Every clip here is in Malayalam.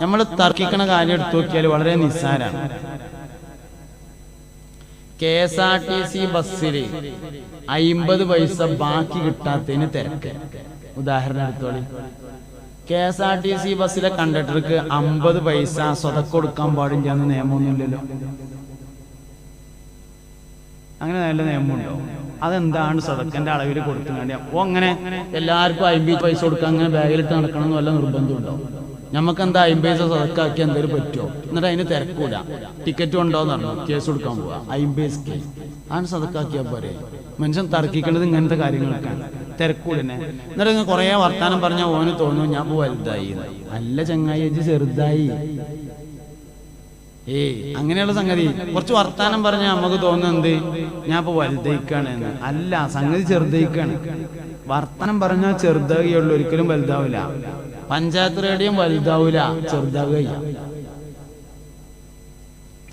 നമ്മൾ തർക്കിക്കണ കാര്യം എടുത്തു നോക്കിയാൽ വളരെ നിസ്സാരാണ്. KSRTC ബസ്സിൽ 50 പൈസ ബാക്കി കിട്ടാത്തതിന് തിരക്ക്. ഉദാഹരണം എടുത്തോളി. KSRTC ബസ്സിലെ കണ്ടക്ടർക്ക് 50 പൈസ സ്വതക്ക് കൊടുക്കാൻ പാടില്ല എന്ന് നിയമമൊന്നുമില്ലല്ലോ. അങ്ങനെ നല്ല നിയമമുണ്ടോ? അതെന്താണ് സ്വതക്കന്റെ അളവിൽ കൊടുത്തുകൊണ്ട് അങ്ങനെ എല്ലാവർക്കും 50 പൈസ കൊടുക്കാൻ അങ്ങനെ ബാഗിലിട്ട് നടക്കണമെന്ന് വല്ല നിർബന്ധമുണ്ടോ? നമുക്കെന്താ 50 പൈസ സ്വതക്കാക്കി എന്തെങ്കിലും പറ്റുമോ? എന്നിട്ട് അതിന് തിരക്കൂല. ടിക്കറ്റ് ഉണ്ടോന്ന് പറഞ്ഞു കേസ് കൊടുക്കാൻ പോവാ. 50 പൈസക്ക് ആണ് സ്വതക്കാക്കിയാൽ പോരെ. മനുഷ്യൻ തർക്കിക്കേണ്ടത് ഇങ്ങനത്തെ കാര്യങ്ങൾക്കാണ്. തിരക്കൂടനെ. എന്നിട്ട് കുറെ വർത്താനം പറഞ്ഞാൽ ഓന് തോന്നും ഞാൻ വലുതായി. അല്ല ചങ്ങായി, ചെറുതായി. അങ്ങനെയുള്ള സംഗതി. കുറച്ച് വർത്താനം പറഞ്ഞാൽ നമുക്ക് തോന്നുന്നത് ഞാൻ ഇപ്പൊ വലുതായിക്കാണ്. അല്ല, സംഗതി ചെറുതായിക്കാണ്. വർത്താനം പറഞ്ഞാൽ ചെറുതാകുകയുള്ളൂ, ഒരിക്കലും വലുതാവില്ല. പഞ്ചായത്ത് റേഡിയം വലുതാവൂല, ചെറുതാകുക.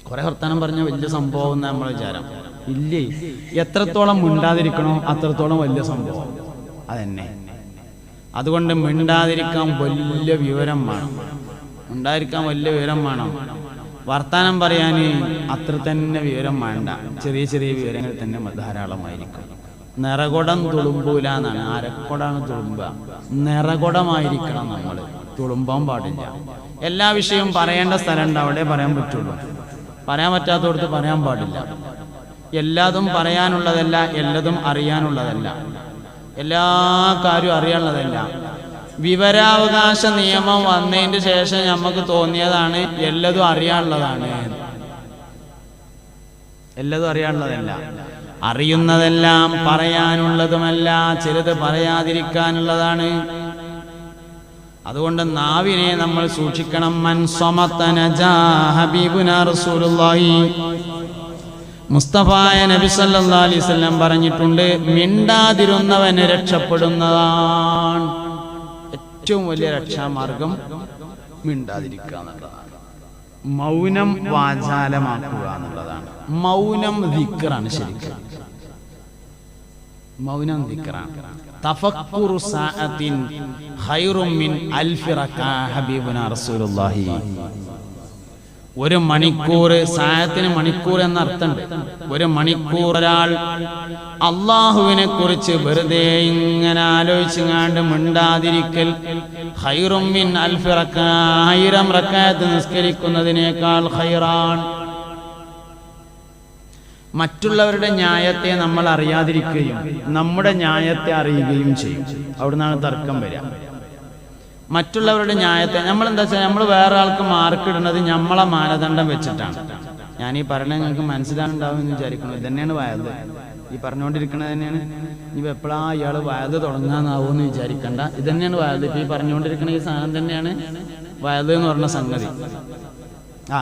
കുറെ വർത്താനം പറഞ്ഞാൽ വലിയ സംഭവം എന്ന് നമ്മളെ വിചാരം. ഇല്ലേ, എത്രത്തോളം മിണ്ടാതിരിക്കണോ അത്രത്തോളം വലിയ സംഭവം അതന്നെ. അതുകൊണ്ട് മിണ്ടാതിരിക്കാൻ വലിയ വിവരം വേണം. മിണ്ടാതിരിക്കാൻ വലിയ വിവരം വേണം. വർത്താനം പറയാൻ അത്ര തന്നെ വിവരം വേണ്ട. ചെറിയ ചെറിയ വിവരങ്ങൾ തന്നെ ധാരാളമായിരിക്കും. നിറകുടം തുളുമ്പൂല എന്നാണ്. അരക്കുടാണ് തുളുമ്പുക. നിറകുടമായിരിക്കണം നമ്മൾ. തുളുമ്പാൻ പാടില്ല. എല്ലാ വിഷയവും പറയേണ്ട സ്ഥലമുണ്ട്, അവിടെ പറയാൻ പറ്റുള്ളൂ. പറയാൻ പറ്റാത്തടത്ത് പറയാൻ പാടില്ല. എല്ലാതും പറയാനുള്ളതല്ല, എല്ലാതും അറിയാനുള്ളതല്ല, എല്ലാ കാര്യവും അറിയാനുള്ളതല്ല. വിവരാവകാശ നിയമം വന്നതിന് ശേഷം നമുക്ക് തോന്നിയതാണ് എല്ലാതും അറിയാനുള്ളതാണ്. എല്ലാതും അറിയാനുള്ളതല്ല. അറിയുന്നതെല്ലാം പറയാനുള്ളതുമല്ല, ചിലത് പറയാതിരിക്കാനുള്ളതാണ്. അതുകൊണ്ട് നാവിനെ നമ്മൾ സൂക്ഷിക്കണം. മൻ സമത നജാ ഹബീബുനാ റസൂലുള്ളാഹി മുസ്തഫായ നബി സല്ലല്ലാഹു അലൈഹി വസല്ലം പറഞ്ഞിട്ടുണ്ട്, മിണ്ടാതിരുന്നവന് രക്ഷപ്പെടുന്നതാണ്. ഏറ്റവും വലിയ രക്ഷാമാർഗം മിണ്ടാതിരിക്കുക എന്നുള്ളതാണ്. മൗനം വാചാലമാക്കുക എന്നുള്ളതാണ്. മൗനം ദിക്റാണ്. ശരിക്കും മൗനം ദിക്റാണ്. തഫക്കുറു സഅത്തിൻ ഖൈറും മിൻ അൽഫി റകഅ ഹബീബുനാ റസൂലുള്ളാഹി. ഒരു മണിക്കൂർ, സായത്തിന് മണിക്കൂർ എന്ന അർത്ഥമുണ്ട്. ഒരു മണിക്കൂർ ഒരാൾ അള്ളാഹുവിനെ കുറിച്ച് വെറുതെ ഇങ്ങനെ ആലോചിച്ചുകൊണ്ട് മിണ്ടാതിരിക്കൽ ഖൈറും മിൻ അൽഫി റകഅ, 1000 റക്അത്ത് നിസ്കരിക്കുന്നതിനേക്കാൾ ഖൈറാൻ. മറ്റുള്ളവരുടെ ന്യായത്തെ നമ്മൾ അറിയാതിരിക്കുകയും നമ്മുടെ ന്യായത്തെ അറിയുകയും ചെയ്യും. അവിടുന്നാണ് തർക്കം വരിക. മറ്റുള്ളവരുടെ ന്യായത്തെ നമ്മളെന്താ വെച്ചാൽ നമ്മൾ വേറെ ആൾക്ക് മാർക്ക് ഇടുന്നത് നമ്മളെ മാനദണ്ഡം വെച്ചിട്ടാണ്. ഞാൻ ഈ പറഞ്ഞത് നിങ്ങൾക്ക് മനസ്സിലാകുന്നുണ്ടാവും എന്ന് വിചാരിക്കുന്നു. ഇതന്നെയാണ് വയത്. ഈ പറഞ്ഞുകൊണ്ടിരിക്കുന്നത് തന്നെയാണ്. ഇനി എപ്പോഴാ ഇയാൾ വയത് തുടങ്ങാന്നാവോന്ന് വിചാരിക്കണ്ട. ഇതന്നെയാണ് വയത്. ഇപ്പൊ ഈ പറഞ്ഞുകൊണ്ടിരിക്കുന്ന ഈ സാധനം തന്നെയാണ് വയത് എന്ന് പറഞ്ഞ സംഗതി.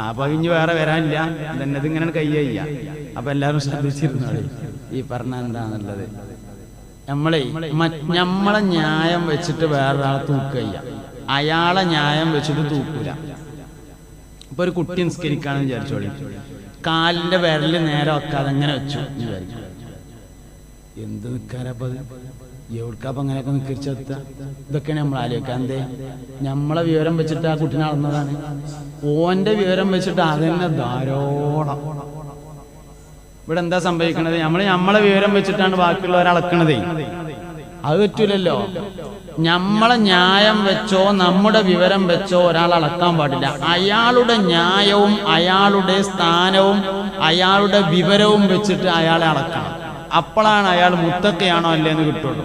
അപ്പൊ ഇനി വേറെ വരാനില്ല. തന്നെ ഇതിങ്ങനെ കയ്യ. അപ്പൊ എല്ലാവരും ശ്രദ്ധിച്ചിരുന്നോളെ ഈ പറഞ്ഞ എന്താന്നുള്ളത്. നമ്മളെ ന്യായം വെച്ചിട്ട് വേറൊരാളെ തൂക്കുക, അയാളെ ന്യായം വെച്ചിട്ട് തൂക്കൂല. ഇപ്പൊ ഒരു കുട്ടി നിസ്കരിക്കാന്ന് വിചാരിച്ചോളി, കാലിന്റെ വിരല് നേരെ വെക്കാതെ അങ്ങനെ വെച്ചു വിചാരിച്ചു. എന്ത് നിൽക്കാരപ്പത്? എവിടേക്കപ്പം അങ്ങനെയൊക്കെ നിസ്കരിച്ചെത്ത? ഇതൊക്കെയാണ് നമ്മൾ ആലോചിക്കുക. എന്തേ? നമ്മളെ വിവരം വെച്ചിട്ട് ആ കുട്ടിനെ അളന്നതാണ്. ഓന്റെ വിവരം വെച്ചിട്ട് അതന്നെ ധാരാളം. ഇവിടെ എന്താ സംഭവിക്കണത്? നമ്മളെ വിവരം വെച്ചിട്ടാണ് ബാക്കിയുള്ളവരെ അളക്കണതേ. അത് പറ്റൂലല്ലോ. നമ്മളെ ന്യായം വെച്ചോ നമ്മുടെ വിവരം വെച്ചോ ഒരാൾ അളക്കാൻ പാടില്ല. അയാളുടെ ന്യായവും അയാളുടെ സ്ഥാനവും അയാളുടെ വിവരവും വെച്ചിട്ട് അയാളെ അളക്കണം. അപ്പോഴാണ് അയാൾ മുത്തക്കിയാണോ അല്ലേന്ന് കിട്ടുള്ളൂ.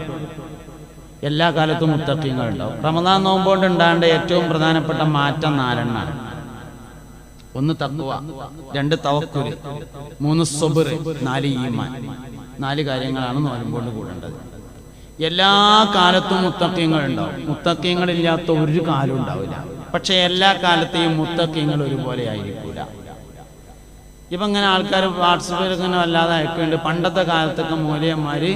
എല്ലാ കാലത്തും മുത്തക്കിങ്ങളുണ്ടാവും. റമദാൻ നോമ്പുകൊണ്ട് ഉണ്ടാകേണ്ട ഏറ്റവും പ്രധാനപ്പെട്ട മാറ്റം 4 എണ്ണമാണ്. 1 തഖ്വ, 2 തവക്കുല്, 3 സബ്ർ, 4 ഈമാൻ. 4 കാര്യങ്ങളാണ് നോമ്പുകൊണ്ട് കൂടേണ്ടത്. എല്ലാ കാലത്തും മുത്തഖീങ്ങൾ ഉണ്ടാവും. മുത്തഖീങ്ങളില്ലാത്ത ഒരു കാലം ഉണ്ടാവില്ല. പക്ഷെ എല്ലാ കാലത്തെയും മുത്തഖീങ്ങൾ ഒരുപോലെ ആയിരിക്കൂല. ഇപ്പൊ ഇങ്ങനെ ആൾക്കാർ വാട്സപ്പിൽ ഇങ്ങനെ വല്ലാതെ അയക്കുന്നുണ്ട്. പണ്ടത്തെ കാലത്ത് മൂലയന്മാര്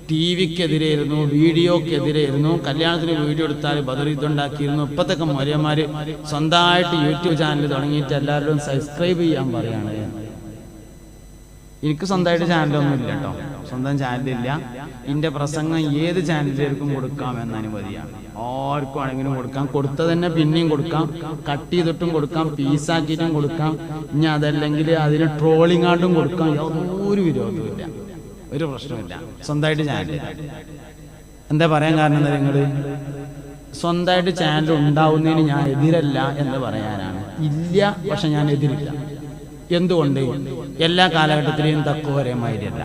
TV-ക്കെതിരെയായിരുന്നു, വീഡിയോക്കെതിരെയായിരുന്നു. കല്യാണത്തിന് വീഡിയോ എടുത്താൽ ബദർ ഇതുണ്ടാക്കിയിരുന്നു. ഇപ്പത്തൊക്കെ മൂലയന്മാര് സ്വന്തമായിട്ട് യൂട്യൂബ് ചാനൽ തുടങ്ങിയിട്ട് എല്ലാവരോടും സബ്സ്ക്രൈബ് ചെയ്യാൻ പറയാണ്. എനിക്ക് സ്വന്തമായിട്ട് ചാനലൊന്നും ഇല്ല കേട്ടോ, സ്വന്തം ചാനലില്ല. എൻ്റെ പ്രസംഗം ഏത് ചാനലിലേക്കും കൊടുക്കാം എന്ന അനുമതിയാണ്. ആർക്കും ആണെങ്കിലും കൊടുക്കാം, കൊടുത്തത് തന്നെ പിന്നെയും കൊടുക്കാം, കട്ട് ചെയ്തിട്ടും കൊടുക്കാം, പീസാക്കിയിട്ടും കൊടുക്കാം. ഇനി അതല്ലെങ്കിൽ അതിന് ട്രോളിങ് ആയിട്ടും കൊടുക്കാം. ഒരു വിരോധമില്ല, ഒരു പ്രശ്നമില്ല. സ്വന്തമായിട്ട് ചാനലില്ല. എന്താ പറയാൻ കാരണം എന്താ, നിങ്ങൾ സ്വന്തമായിട്ട് ചാനൽ ഉണ്ടാവുന്നതിന് ഞാൻ എതിരല്ല എന്ന് പറയാനാണ്. ഇല്ല, പക്ഷെ ഞാൻ എതിരില്ല. എന്തുകൊണ്ട്? എല്ലാ കാലഘട്ടത്തിലെയും തക്കുവ ഒരേ മാതിരിയല്ല,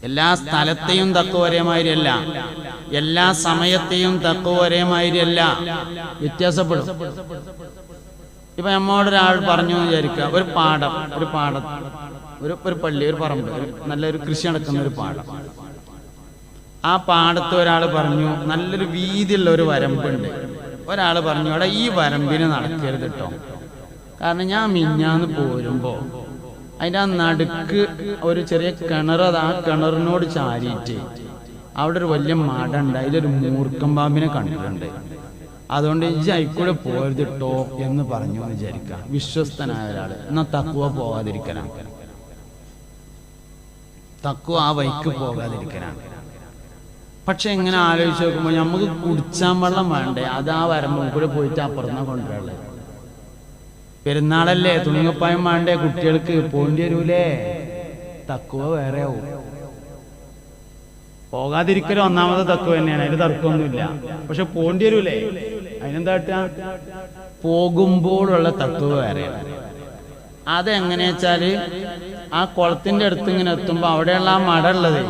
എല്ലാ സ്ഥലത്തെയും തക്കുവ ഒരേ മാതിരിയല്ല, എല്ലാ സമയത്തെയും തക്കുവ ഒരേ മാതിരിയല്ല, വ്യത്യാസപ്പെടും. ഇപ്പൊ നമ്മോടൊരാൾ പറഞ്ഞു എന്ന് വിചാരിക്കുക, ഒരു പള്ളി, ഒരു പറമ്പ്, നല്ലൊരു കൃഷി നടക്കുന്ന ഒരു പാടം. ആ പാടത്ത് ഒരാൾ പറഞ്ഞു നല്ലൊരു വീതിയുള്ള ഒരു വരമ്പുണ്ട്. ഒരാൾ പറഞ്ഞു അവിടെ ഈ വരമ്പിന് നടക്കരുത് കേട്ടോ, കാരണം ഞാൻ മിഞ്ഞാന്ന് പോരുമ്പോ അതിൻ്റെ ആ നടുക്ക് ഒരു ചെറിയ കിണർ, അത് ആ കിണറിനോട് ചാരിയിട്ട് അവിടെ ഒരു വലിയ മട ഉണ്ട്, അതിലൊരു മൂർക്കം പാമ്പിനെ കണ്ടിട്ടുണ്ട്, അതുകൊണ്ട് ഈ അയിക്കൂടെ പോരുത് കേട്ടോ എന്ന് പറഞ്ഞു എന്ന് വിചാരിക്കുക. വിശ്വസ്തനായ ഒരാൾ. എന്നാ തക്കുവ പോകാതിരിക്കലാണ്, തക്കുവ ആ വഴിക്ക് പോകാതിരിക്കലാണ്. പക്ഷെ എങ്ങനെ ആലോചിച്ച് നോക്കുമ്പോൾ നമുക്ക് കുടിച്ചാൻ വെള്ളം വേണ്ടേ, അത് ആ വരമ്പും കൂടെ പോയിട്ട് അപ്പുറന്ന കൊണ്ടുവരല്ലേ. പെരുന്നാളല്ലേ, തുണിങ്ങപ്പായം വേണ്ടേ, കുട്ടികൾക്ക് പോണ്ടി വരൂലേ, തക്കുവ വേറെ ആവും. പോകാതിരിക്കലും ഒന്നാമത് തക്കുവ തന്നെയാണ്, അതിന് തർക്കമൊന്നുമില്ല. പക്ഷെ പോണ്ടി വരൂലേ, അതിനെന്താ പോകുമ്പോഴുള്ള തക്കുവ വേറെയാണ്. അതെങ്ങനെയാ വെച്ചാല് ആ കുളത്തിന്റെ അടുത്ത് ഇങ്ങനെ എത്തുമ്പോ അവിടെയുള്ള ആ മട ഉള്ളത്,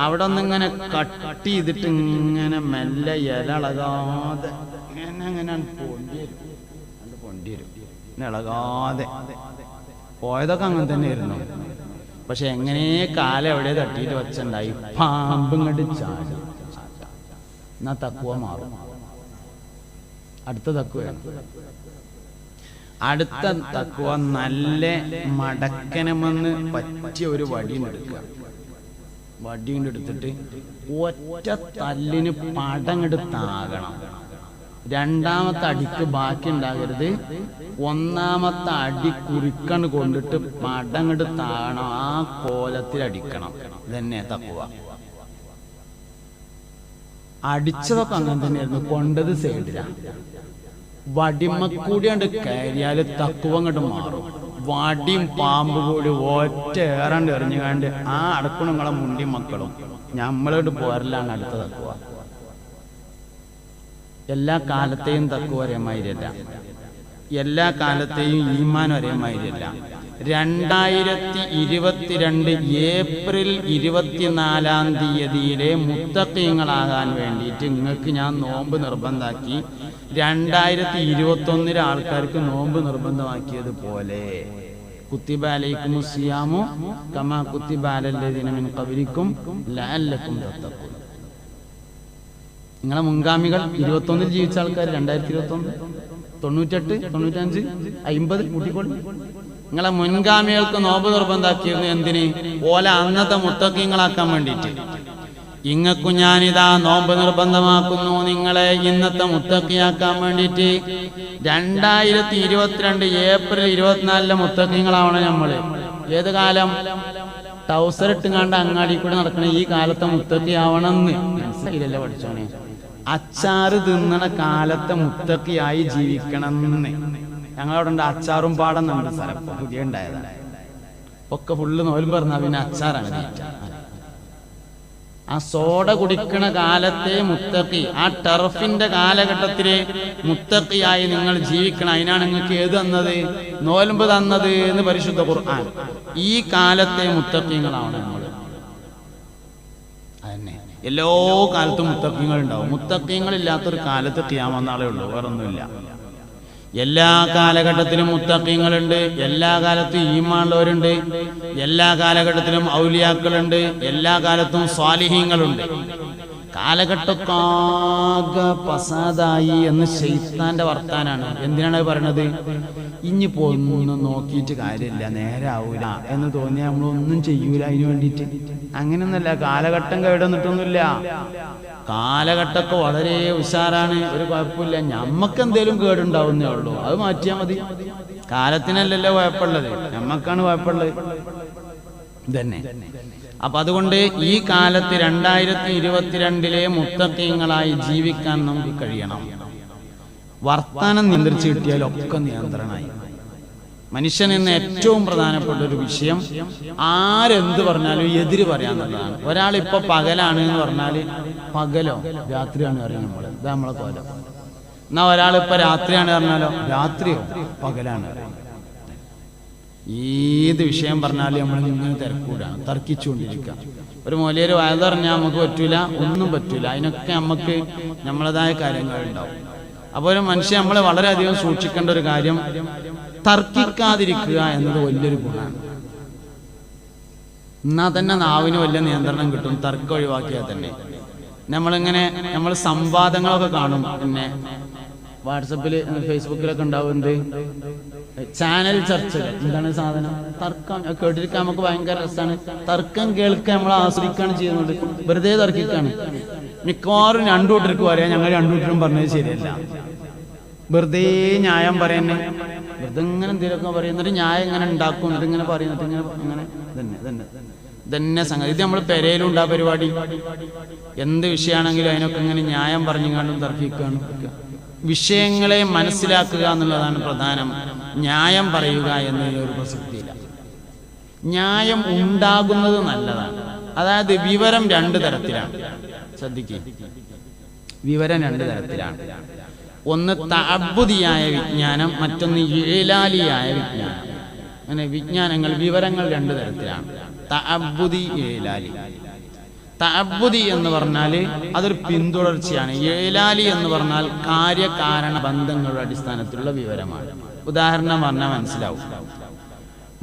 അവിടെ ഒന്നിങ്ങനെ കട്ട് ചെയ്തിട്ട് ഇങ്ങനെ മെല്ലെ ഇല ഇളകാതെ ഇങ്ങനെ പൊണ്ടി വരും, ഇളകാതെ. പോയതൊക്കെ അങ്ങനെ തന്നെ ആയിരുന്നു. പക്ഷെ എങ്ങനെ കാലം എവിടെ തട്ടിയിട്ട് വെച്ചുണ്ടായി, പാമ്പും കണ്ട് ചാടി. എന്നാ തക്കുവ മാറും. അടുത്ത തക്കുവയാണ്. അടുത്ത തക്കുവ നല്ല മടക്കനമെന്ന് പറ്റിയ ഒരു വടിയെടുക്കുക. വടിയെടുത്തിട്ട് ഒറ്റ തല്ലിന് പടങ്ങട് താകണം. രണ്ടാമത്തെ അടിക്ക് ബാക്കി ഉണ്ടാകരുത്. ഒന്നാമത്തെ അടി കുറിക്കണ് കൊണ്ടിട്ട് പടങ്ങട് താകണം, ആ കോലത്തിൽ അടിക്കണം. ഇതന്നെ തക്കുവ. അടിച്ചതൊക്കെ അങ്ങനെ തന്നെയായിരുന്നു, കൊണ്ടത് സൈഡിലാണ്. വടിമക്കൂടിയാണ്ട് കയറിയാല് തക്കുവ അങ്ങോട്ട് മാറും. വടിയും പാമ്പ് കൂടി ഒറ്റ ഏറാണ്ട് എറിഞ്ഞുകാണ്ട് ആ അടക്കണം നിങ്ങളെ മുണ്ടി മക്കളും നമ്മളോട് പോരലാണ് അടുത്ത തക്കുവ. എല്ലാ കാലത്തെയും തക്കുവ ഒരേ മാതിരിയല്ല, എല്ലാ കാലത്തെയും ഈമാൻ ഒരേ മാതിരിയല്ല. 2022 ഏപ്രിൽ 24-ാം തീയതിയിലെ മുത്തഖീങ്ങളാകാൻ വേണ്ടിയിട്ട് നിങ്ങൾക്ക് ഞാൻ നോമ്പ് നിർബന്ധാക്കി. 2021 ആൾക്കാർക്ക് നോമ്പ് നിർബന്ധമാക്കിയതുപോലെ കുത്തിബ അലൈക്കുമുസ് സിയാമു കമാ കുത്തിബ അലല്ലദീന മിൻ ഖബ്ലിക്കും ലഅല്ലക്കും തത്തഖൂൻ. നിങ്ങളെ മുൻഗാമികൾ 21 ജീവിച്ച ആൾക്കാർ 2021, 98, 95, 50 കൂട്ടിക്കോളി. നിങ്ങളെ മുൻഗാമികൾക്ക് നോമ്പ് നിർബന്ധാക്കിയിരുന്നു. എന്തിന്? ഓല അന്നത്തെ മുത്തഖീങ്ങളാക്കാൻ വേണ്ടിയിട്ട്. ഇങ്ങക്കും ഞാനിതാ നോമ്പ് നിർബന്ധമാക്കുന്നു നിങ്ങളെ ഇന്നത്തെ മുത്തഖിയാക്കാൻ വേണ്ടിയിട്ട്. 2022 ഏപ്രിൽ 24 മുത്തഖീങ്ങളാവണം നമ്മള്. ഏത് കാലം? ടൗസർ ഇട്ടുങ്ങാണ്ട് അങ്ങാടി കൂടെ നടക്കണ ഈ കാലത്തെ മുത്തഖിയാവണമെന്ന് മനസ്സിലായില്ലല്ലോ പഠിച്ചോനെ. അച്ചാറ് തിന്നണ കാലത്തെ മുത്തഖിയായി ജീവിക്കണമെന്ന്. ഞങ്ങളവിടെ ഉണ്ട് അച്ചാറും പാടുന്നുണ്ട് സ്ഥലം, പുതിയ ഉണ്ടായതാണ്. ഒക്കെ ഫുള്ള് നോലും പറഞ്ഞാൽ പിന്നെ അച്ചാറാണ്. ആ സോഡ കുടിക്കണ കാലത്തെ മുത്തഖി, ആ ടർഫിന്റെ കാലഘട്ടത്തിലെ മുത്തഖിയായി നിങ്ങൾ ജീവിക്കണം. അതിനാണ് നിങ്ങൾക്ക് ഏത് തന്നത്? നോൽമ്പ് തന്നത് എന്ന് പരിശുദ്ധ ഖുർആൻ. ഈ കാലത്തെ മുത്തഖീങ്ങളാണ് നമ്മൾ. അതന്നെ എല്ലാ കാലത്തും മുത്തഖീങ്ങൾ ഉണ്ടാവും. മുത്തഖീങ്ങളില്ലാത്തൊരു കാലത്ത് ഖിയാമത്ത് നാളേ ഉള്ളൂ, വേറൊന്നുമില്ല. എല്ലാ കാലഘട്ടത്തിലും മുത്തഖീങ്ങളുണ്ട്, എല്ലാ കാലത്തും ഈമാനുള്ളവരുണ്ട്, എല്ലാ കാലഘട്ടത്തിലും ഔലിയാക്കളുണ്ട്, എല്ലാ കാലത്തും സ്വാലിഹീങ്ങളുണ്ട്. കാലഘട്ടക്കാകെ പസാദായി എന്ന് ശൈത്താന്റെ വർത്താനാണ്. എന്തിനാണ് പറയണത്? ഇനിയിപ്പോ ഒന്നും നോക്കിയിട്ട് കാര്യമില്ല, നേരെ ആവൂല എന്ന് തോന്നിയാൽ നമ്മളൊന്നും ചെയ്യൂല അതിന് വേണ്ടിയിട്ട്. അങ്ങനെയൊന്നുമല്ല, കാലഘട്ടം കേടന്നിട്ടൊന്നുമില്ല. കാലഘട്ടമൊക്കെ വളരെ ഉഷാറാണ്, ഒരു കുഴപ്പമില്ല. ഞമ്മക്ക് എന്തേലും കേടുണ്ടാവുന്നേ ഉള്ളൂ, അത് മാറ്റിയാൽ മതി. കാലത്തിനല്ലല്ലോ കുഴപ്പമുള്ളത്, നമ്മക്കാണ് കുഴപ്പമുള്ളത് തന്നെ. അപ്പൊ അതുകൊണ്ട് ഈ കാലത്ത് 2022 മുത്തഖീങ്ങളായി ജീവിക്കാൻ നമുക്ക് കഴിയണം. വർത്താനം നിയന്ത്രിച്ച് കിട്ടിയാലൊക്കെ നിയന്ത്രണമായി. മനുഷ്യൻ എന്ന ഏറ്റവും പ്രധാനപ്പെട്ട ഒരു വിഷയം ആരെന്ത് പറഞ്ഞാലും എതിര് പറയാന്നുള്ളതാണ്. ഒരാളിപ്പോ പകലാണ് എന്ന് പറഞ്ഞാൽ പകലോ രാത്രിയാണ് അറിയാം നമ്മള്, ഇതാ നമ്മളെ കോലം. എന്നാ ഒരാളിപ്പോ രാത്രിയാണ് പറഞ്ഞാലോ രാത്രിയോ പകലാണ് അറിയാം. ഏത് വിഷയം പറഞ്ഞാലും നമ്മളിങ്ങനെ തിരക്കൂടാണ്, തർക്കിച്ചുകൊണ്ടിരിക്കുക. ഒരു മൊലിയൊരു വയത് പറഞ്ഞാൽ നമുക്ക് പറ്റൂല, ഒന്നും പറ്റൂല. അതിനൊക്കെ നമുക്ക് നമ്മളതായ കാര്യങ്ങൾ ഉണ്ടാവും. അപ്പോൾ ഒരു മനുഷ്യൻ നമ്മൾ വളരെയധികം സൂക്ഷിക്കേണ്ട ഒരു കാര്യം തർക്കിക്കാതിരിക്കുക എന്നത് വലിയൊരു ഗുണമാണ്. എന്നാൽ തന്നെ നാവിന് വലിയ നിയന്ത്രണം കിട്ടും തർക്കം ഒഴിവാക്കിയാൽ തന്നെ. നമ്മൾ സംവാദങ്ങളൊക്കെ കാണും, പിന്നെ വാട്സപ്പിൽ ഫേസ്ബുക്കിലൊക്കെ ഉണ്ടാവുന്നത് ചാനൽ ചർച്ചകൾ. എന്താണ് സാധനം? തർക്കം കേട്ടിരിക്കാൻ നമുക്ക് ഭയങ്കര രസമാണ്. തർക്കം കേൾക്കാൻ നമ്മൾ ആസ്വദിക്കുകയാണ് ചെയ്യുന്നത്. വെറുതെ തർക്കിക്കാണ്. മിക്കവാറും രണ്ടു കൂട്ടർക്ക് പറയാം ഞങ്ങൾ രണ്ടു കൂട്ടരും പറഞ്ഞത് ശരിയല്ല, വെറുതെ ന്യായം പറയുന്നേ, വെറുതെ ഇങ്ങനെ എന്തെങ്കിലുമൊക്കെ പറയുന്നിട്ട് ന്യായം ഇങ്ങനെ ഉണ്ടാക്കും, എന്നിട്ട് ഇങ്ങനെ പറയുന്നിട്ട് ഇങ്ങനെ തന്നെ സംഗതി. ഇത് നമ്മൾ പെരയിലും ഉണ്ടാ പരിപാടി. എന്ത് വിഷയമാണെങ്കിലും അതിനൊക്കെ ഇങ്ങനെ ന്യായം പറഞ്ഞുകൊണ്ടും തർക്കിക്കാനും. വിഷയങ്ങളെ മനസ്സിലാക്കുക എന്നുള്ളതാണ് പ്രധാനം. ന്യായം പറയുക എന്നതിനൊരു പ്രസക്തിയില്ല. ന്യായം ഉണ്ടാകുന്നത് നല്ലതാണ്. അതായത് വിവരം രണ്ട് തരത്തിലാണ്, ശ്രദ്ധിക്കുക. വിവരം രണ്ട് തരത്തിലാണ്. ഒന്ന് തഅബ്ബുദിയായ വിജ്ഞാനം, മറ്റൊന്ന് ഇലാലിയായ വിജ്ഞാനം. അങ്ങനെ വിജ്ഞാനങ്ങൾ, വിവരങ്ങൾ രണ്ട് തരത്തിലാണ്, തഅബ്ബുദി, ഇലാലി. തഅബ്ബുദി എന്ന് പറഞ്ഞാൽ അതൊരു പിന്തുടർച്ചയാണ്. ഇലാലി എന്ന് പറഞ്ഞാൽ കാര്യകാരണ ബന്ധങ്ങളുടെ അടിസ്ഥാനത്തിലുള്ള വിവരമാണ്. ഉദാഹരണം പറഞ്ഞാൽ മനസ്സിലാവും.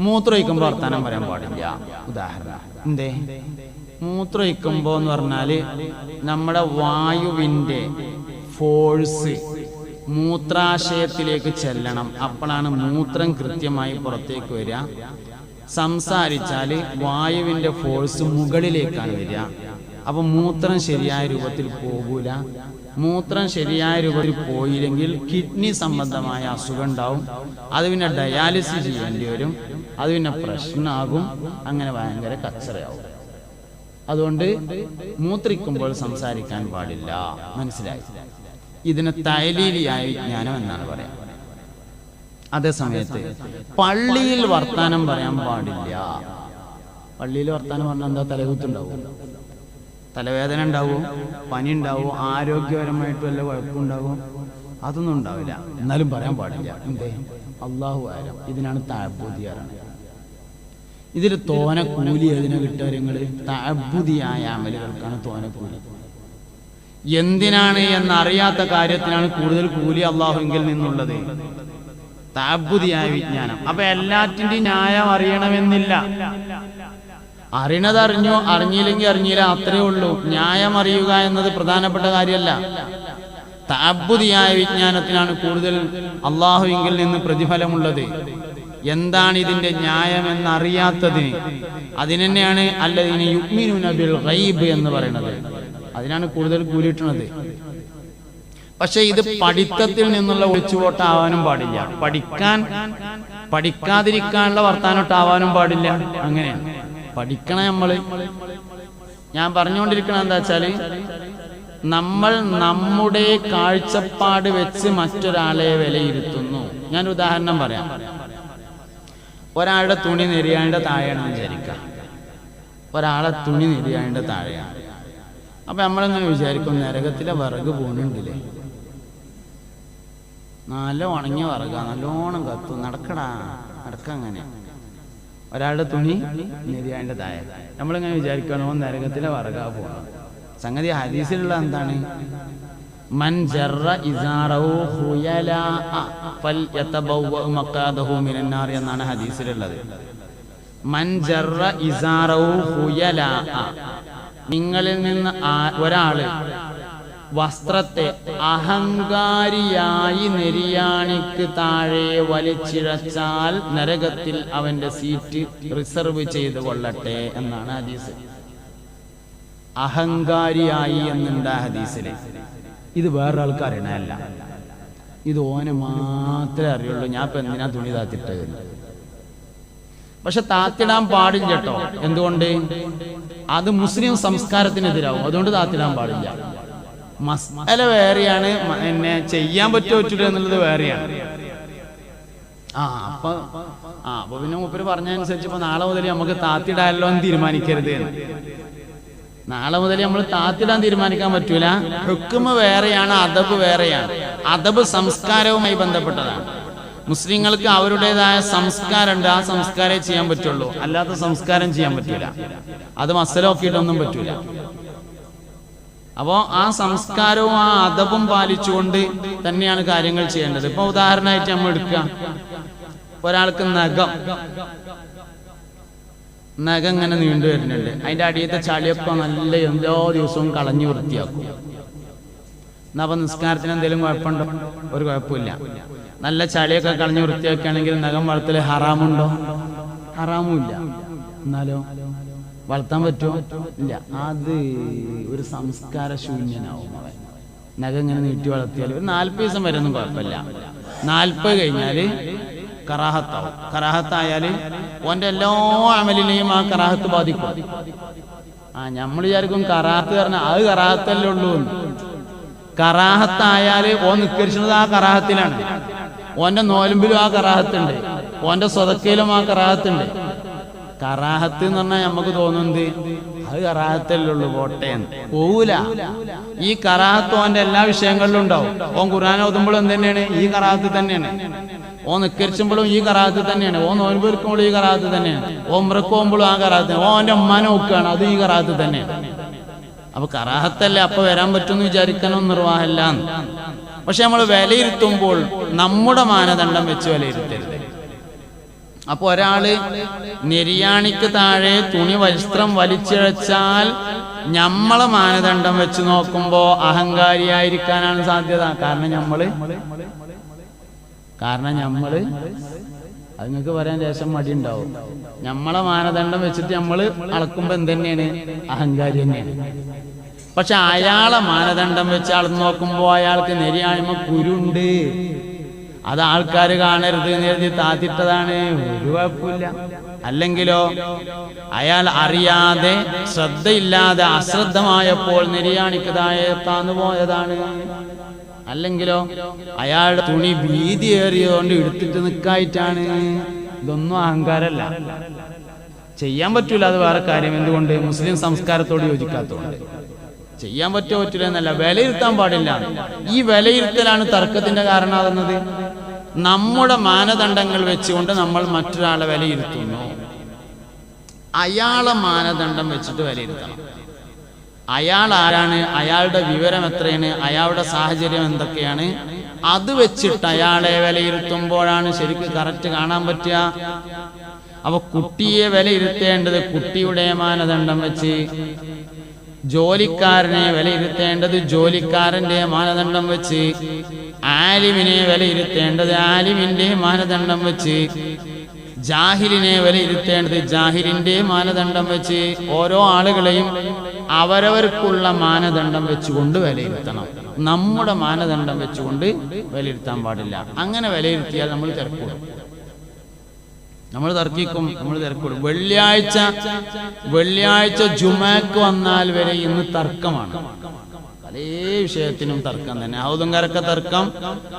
മൂത്രമൊഴിക്കുമ്പോൾ വർത്താനം പറയാൻ പാടില്ല. ഉദാഹരണം എന്തേ? മൂത്രമൊഴിക്കുമ്പോൾ എന്ന് പറഞ്ഞാല് നമ്മുടെ വായുവിന്റെ ഫോഴ്സ് മൂത്രാശയത്തിലേക്ക് ചെല്ലണം. അപ്പോഴാണ് മൂത്രം കൃത്യമായി പുറത്തേക്ക് വരിക. സംസാരിച്ചാല് വായുവിന്റെ ഫോഴ്സ് മുകളിലേക്കാണ് വരിക. അപ്പൊ മൂത്രം ശരിയായ രൂപത്തിൽ പോകൂല. മൂത്രം ശരിയായ രൂപത്തിൽ പോയില്ലെങ്കിൽ കിഡ്നി സംബന്ധമായ അസുഖം ഉണ്ടാവും. അത് പിന്നെ ഡയാലിസിസ് ചെയ്യേണ്ടി വരും. അത് പിന്നെ പ്രശ്നമാകും. അങ്ങനെ ഭയങ്കര കച്ചറയാവും. അതുകൊണ്ട് മൂത്രിക്കുമ്പോൾ സംസാരിക്കാൻ പാടില്ല. മനസ്സിലായി? ഇതിന് തഅലീലിയായ വിജ്ഞാനം എന്നാണ് പറയാം. അതേ സമയത്ത് പള്ളിയിൽ വർത്താനം പറയാൻ പാടില്ല. പള്ളിയിൽ വർത്താനം പറഞ്ഞാൽ എന്താ? തലകുത്തുണ്ടാവും, തലവേദന ഉണ്ടാവും, പനി ഉണ്ടാവും, ആരോഗ്യപരമായിട്ട് വല്ല കുഴപ്പമുണ്ടാവും. അതൊന്നും ഉണ്ടാവില്ല, എന്നാലും പറയാൻ പാടില്ല. എന്തേ? അല്ലാഹു അഅലം. ഇതിനാണ് തഅബ്ബുദിയാറാണ്. ഇതിൽ തോന കൂലി ഏതിനെ കിട്ടുക? നിങ്ങൾ തഅബ്ബുദിയായ അമലുകൾക്കാണ് തോന കൂലി. എന്തിനാണ് എന്നറിയാത്ത കാര്യത്തിനാണ് കൂടുതൽ കൂലി അല്ലാഹുവിൽ നിന്നുള്ളത്. തഅബ്ബുദിയായ വിജ്ഞാനം. അപ്പൊ എല്ലാറ്റിന്റെയും ന്യായം അറിയണമെന്നില്ല. അറിയണത് അറിഞ്ഞോ, അറിഞ്ഞില്ലെങ്കിൽ അറിഞ്ഞില്ല, അത്രേ ഉള്ളൂ. ന്യായം അറിയുക എന്നത് പ്രധാനപ്പെട്ട കാര്യമല്ല. തഅബ്ബുദിയായ വിജ്ഞാനത്തിനാണ് കൂടുതൽ അല്ലാഹുവിൽ നിന്ന് പ്രതിഫലമുള്ളത്. എന്താണ് ഇതിന്റെ ന്യായം എന്നറിയാത്തതിന് അതിനെന്നെയാണ് അല്ലദീന യുഅ്മിനൂന ബിൽ ഗൈബ് എന്ന് പറയുന്നത്. അതിനാണ് കൂടുതൽ കൂലി കിട്ടുന്നത്. പക്ഷെ ഇത് പഠിത്തത്തിൽ നിന്നുള്ള ഒളിച്ചുപോട്ടാവാനും പാടില്ല. പഠിക്കാതിരിക്കാനുള്ള വർത്താനോട്ടാവാനും പാടില്ല. അങ്ങനെയാണ് പഠിക്കണം നമ്മള്. ഞാൻ പറഞ്ഞുകൊണ്ടിരിക്കണം എന്താ വെച്ചാല്, നമ്മൾ നമ്മുടെ കാഴ്ചപ്പാട് വെച്ച് മറ്റൊരാളെ വിലയിരുത്തുന്നു. ഞാൻ ഉദാഹരണം പറയാം. ഒരാളുടെ തുണി നെരിയാണ്ട് താഴെയാണെന്ന് വിചാരിക്കാം. ഒരാളെ തുണി നെരിയാണ്ട് താഴെയാണ്. അപ്പൊ നമ്മളിങ്ങനെ വിചാരിക്കും, നരകത്തിലെ വിറക് പോകുന്നുണ്ടല്ലേ, നല്ല ഉണങ്ങിയ വിറക, നല്ലോണം കത്തും, നടക്കങ്ങനെ. ഒരാളുടെ തുണി നെരിയാണ്ട് താഴെ. നമ്മളിങ്ങനെ വിചാരിക്കണോ നരകത്തിലെ വിറകാ പോകണം. സംഗതി ഹദീസിലുള്ള എന്താണ്? മൻ ജറ ഇസാറഹു ഖുയലാ ഫൽയതബവ്വ മഖാദഹു മിനന്നാർ എന്നാണ് ഹദീസിലുള്ളത്. മൻ ജറ ഇസാറഹു ഖുയലാ, നിങ്ങളിൽ നിന്ന് ഒരാള് വസ്ത്രത്തെ അഹങ്കാരിയായി നെരിയാണിക്ക് താഴെ വലിച്ചിഴച്ചാൽ നരകത്തിൽ അവന്റെ സീറ്റ് റിസർവ് ചെയ്ത് കൊള്ളട്ടെ എന്നാണ് ഹദീസ്. അഹങ്കാരിയായി എന്നുണ്ട് ഹദീസില്. ഇത് വേറൊരാൾക്ക് അറിയണമല്ല. ഇത് ഓന് മാത്രമേ അറിയുള്ളൂ, ഞാൻ ഇപ്പൊ എന്തിനാ തുണി താത്തിട്ടത്. പക്ഷെ താത്തിടാൻ പാടില്ല കേട്ടോ. എന്തുകൊണ്ട്? അത് മുസ്ലിം സംസ്കാരത്തിനെതിരാവും. അതുകൊണ്ട് താത്തിടാൻ പാടില്ല. മസ്അല വേറെയാണ്, എന്നെ ചെയ്യാൻ പറ്റുമോ പറ്റില്ല എന്നുള്ളത് വേറെയാണ്. അപ്പൊ പിന്നെ മൂപ്പര് പറഞ്ഞതനുസരിച്ച് ഇപ്പൊ നാളെ മുതൽ നമുക്ക് താത്തിടാനല്ലോ എന്ന് തീരുമാനിക്കരുത്. നാളെ മുതൽ നമ്മൾ താത്തിടാൻ തീരുമാനിക്കാൻ പറ്റൂല. ഹുക്മ് വേറെയാണ്, അദബ് വേറെയാണ്. അദബ് സംസ്കാരവുമായി ബന്ധപ്പെട്ടതാണ്. മുസ്ലിങ്ങൾക്ക് അവരുടേതായ സംസ്കാരമുണ്ട്, ആ സംസ്കാരമേ ചെയ്യാൻ പറ്റുള്ളൂ, അല്ലാത്ത സംസ്കാരം ചെയ്യാൻ പറ്റൂല. അത് മസല നോക്കിയിട്ടൊന്നും പറ്റൂല. അപ്പോ ആ സംസ്കാരവും ആ അദബും പാലിച്ചുകൊണ്ട് തന്നെയാണ് കാര്യങ്ങൾ ചെയ്യേണ്ടത്. ഇപ്പൊ ഉദാഹരണമായിട്ട് നമ്മൾ എടുക്കുക, ഒരാൾക്ക് നഖം ഇങ്ങനെ നീണ്ടു വരുന്നുണ്ട്. അതിന്റെ അടിയത്തെ ചളിയൊക്കെ നല്ല എല്ലാ ദിവസവും കളഞ്ഞു വൃത്തിയാക്കും. എന്നാ അപ്പൊ നിസ്കാരത്തിന് എന്തെങ്കിലും കുഴപ്പമുണ്ടോ? ഒരു കുഴപ്പമില്ല. നല്ല ചളിയൊക്കെ കളഞ്ഞു വൃത്തിയാക്കുകയാണെങ്കിൽ നഖം വളർത്തല് ഹറാമുണ്ടോ? ഹറാമുമില്ല. എന്നാലോ വളർത്താൻ പറ്റുമോ? ഇല്ല. അത് ഒരു സംസ്കാര ശൂന്യനാവും അവൻ. നഖം ഇങ്ങനെ നീട്ടി വളർത്തിയാൽ ഒരു 40 ദിവസം വരെ ഒന്നും കുഴപ്പമില്ല. 40 കഴിഞ്ഞാല് കറാഹത്താവും. കറാഹത്തായാല് ഓന്റെ എല്ലാ അമലിനെയും ആ കറാഹത്ത് ബാധിക്കും. നമ്മൾ വിചാരിക്കും കറാഹത്ത് പറഞ്ഞാൽ അത് കറാഹത്തല്ലേ ഉള്ളൂ. കറാഹത്തായാല് ഓൻ നിസ്കരിച്ചത് ആ കറാഹത്തിലാണ്. ഓന്റെ നോലമ്പിലും ആ കറാഹത്തുണ്ട്, ഓന്റെ സ്വതക്കയിലും ആ കറാഹത്തുണ്ട്. കറാഹത്ത് എന്ന് പറഞ്ഞാൽ നമുക്ക് തോന്നുന്നത് അത് കറാഹത്തല്ലേ ഉള്ളൂ, പോട്ടേന്ന് പോവൂല. ഈ കറാഹത്ത് ഓന്റെ എല്ലാ വിഷയങ്ങളിലും ഉണ്ടാവും. ഓൻ ഖുർആൻ ഓതുമ്പോഴും എന്ത് തന്നെയാണ്? ഈ കറാഹത്ത് തന്നെയാണ്. ഓൻ നിസ്കരിച്ചുമ്പോഴും ഈ കറാഹത്ത് തന്നെയാണ്. ഓൻ നോയമ്പ് എടുക്കുമ്പോഴും ഈ കറാഹത്ത് തന്നെയാണ്. ഓൻ ഉംറക്ക് പോകുമ്പോഴും ആ കറാഹത്ത്. ഓന്റെ ഉമ്മാനെ നോക്കുകയാണ്, അത് ഈ കറാഹത്ത് തന്നെയാണ്. അപ്പൊ കറാഹത്തല്ലേ, അപ്പൊ വരാൻ പറ്റുമെന്ന് വിചാരിക്കാനൊന്നും നിർവാഹമില്ല. പക്ഷെ നമ്മൾ വിലയിരുത്തുമ്പോൾ നമ്മുടെ മാനദണ്ഡം വെച്ച് വിലയിരുത്തരുത്. അപ്പൊ ഒരാള് നെരിയാണിക്ക് താഴെ തുണി വസ്ത്രം വലിച്ചിഴച്ചാൽ നമ്മളെ മാനദണ്ഡം വെച്ച് നോക്കുമ്പോ അഹങ്കാരിയായിരിക്കാനാണ് സാധ്യത. കാരണം നമ്മള് അത് നിങ്ങൾക്ക് പറയാൻ ലേശം മടി ഉണ്ടാവും. നമ്മളെ മാനദണ്ഡം വെച്ചിട്ട് നമ്മള് അളക്കുമ്പോ എന്തെന്നെയാണ്? അഹങ്കാരി തന്നെയാണ്. പക്ഷെ അയാളെ മാനദണ്ഡം വെച്ച് അളന്ന് നോക്കുമ്പോ അയാൾക്ക് നെരിയാണിമ കുരുണ്ട്. അത് ആൾക്കാർ കാണരുത് എന്ന് കരുതി താത്തിട്ടതാണ്, ഒരു കുഴപ്പമില്ല. അല്ലെങ്കിലോ അയാൾ അറിയാതെ ശ്രദ്ധയില്ലാതെ അശ്രദ്ധമായപ്പോൾ നെരിയാണിക്ക് താഴെ താന്നു പോയതാണ്. അല്ലെങ്കിലോ അയാളുടെ തുണി വീതിയേറിയതുകൊണ്ട് എടുത്തിട്ട് നിൽക്കായിട്ടാണ്. ഇതൊന്നും അഹങ്കാരല്ല. ചെയ്യാൻ പറ്റൂല, അത് വേറെ കാര്യം. എന്തുകൊണ്ട്? മുസ്ലിം സംസ്കാരത്തോട് യോജിക്കാത്തതുകൊണ്ട്. ചെയ്യാൻ പറ്റുമോ പറ്റൂല എന്നല്ല, വിലയിരുത്താൻ പാടില്ല. ഈ വിലയിരുത്തലാണ് തർക്കത്തിന്റെ കാരണമാകുന്നത്. നമ്മുടെ മാനദണ്ഡങ്ങൾ വെച്ചുകൊണ്ട് നമ്മൾ മറ്റൊരാളെ വിലയിരുത്തുന്നു. അയാളെ മാനദണ്ഡം വെച്ചിട്ട് വിലയിരുത്തണം. അയാൾ ആരാണ്, അയാളുടെ വിവരം എത്രയാണ്, അയാളുടെ സാഹചര്യം എന്തൊക്കെയാണ്, അത് വെച്ചിട്ട് അയാളെ വിലയിരുത്തുമ്പോഴാണ് ശരിക്കും കറക്റ്റ് കാണാൻ പറ്റുക. അപ്പൊ കുട്ടിയെ വിലയിരുത്തേണ്ടത് കുട്ടിയുടെ മാനദണ്ഡം വെച്ച്, ജോലിക്കാരനെ വിലയിരുത്തേണ്ടത് ജോലിക്കാരന്റെ മാനദണ്ഡം വെച്ച്, ആലിമിനെ വിലയിരുത്തേണ്ടത് ആലിമിന്റെ മാനദണ്ഡം വെച്ച്, ജാഹിലിനെ വിലയിരുത്തേണ്ടത് ജാഹിലിന്റെ മാനദണ്ഡം വെച്ച്, ഓരോ ആളുകളെയും അവരവർക്കുള്ള മാനദണ്ഡം വെച്ചുകൊണ്ട് വിലയിരുത്തണം. നമ്മുടെ മാനദണ്ഡം വെച്ചുകൊണ്ട് വിലയിരുത്താൻ പാടില്ല. അങ്ങനെ വിലയിരുത്തിയാൽ നമ്മൾ തിരക്കൂടും, നമ്മൾ തിരക്കൂടും. വെള്ളിയാഴ്ച ജുമാക്ക് വന്നാൽ വരെ ഇന്ന് തർക്കമാണ്. പല വിഷയത്തിനും തർക്കം തന്നെ. ഔദുംകാരൊക്കെ തർക്കം,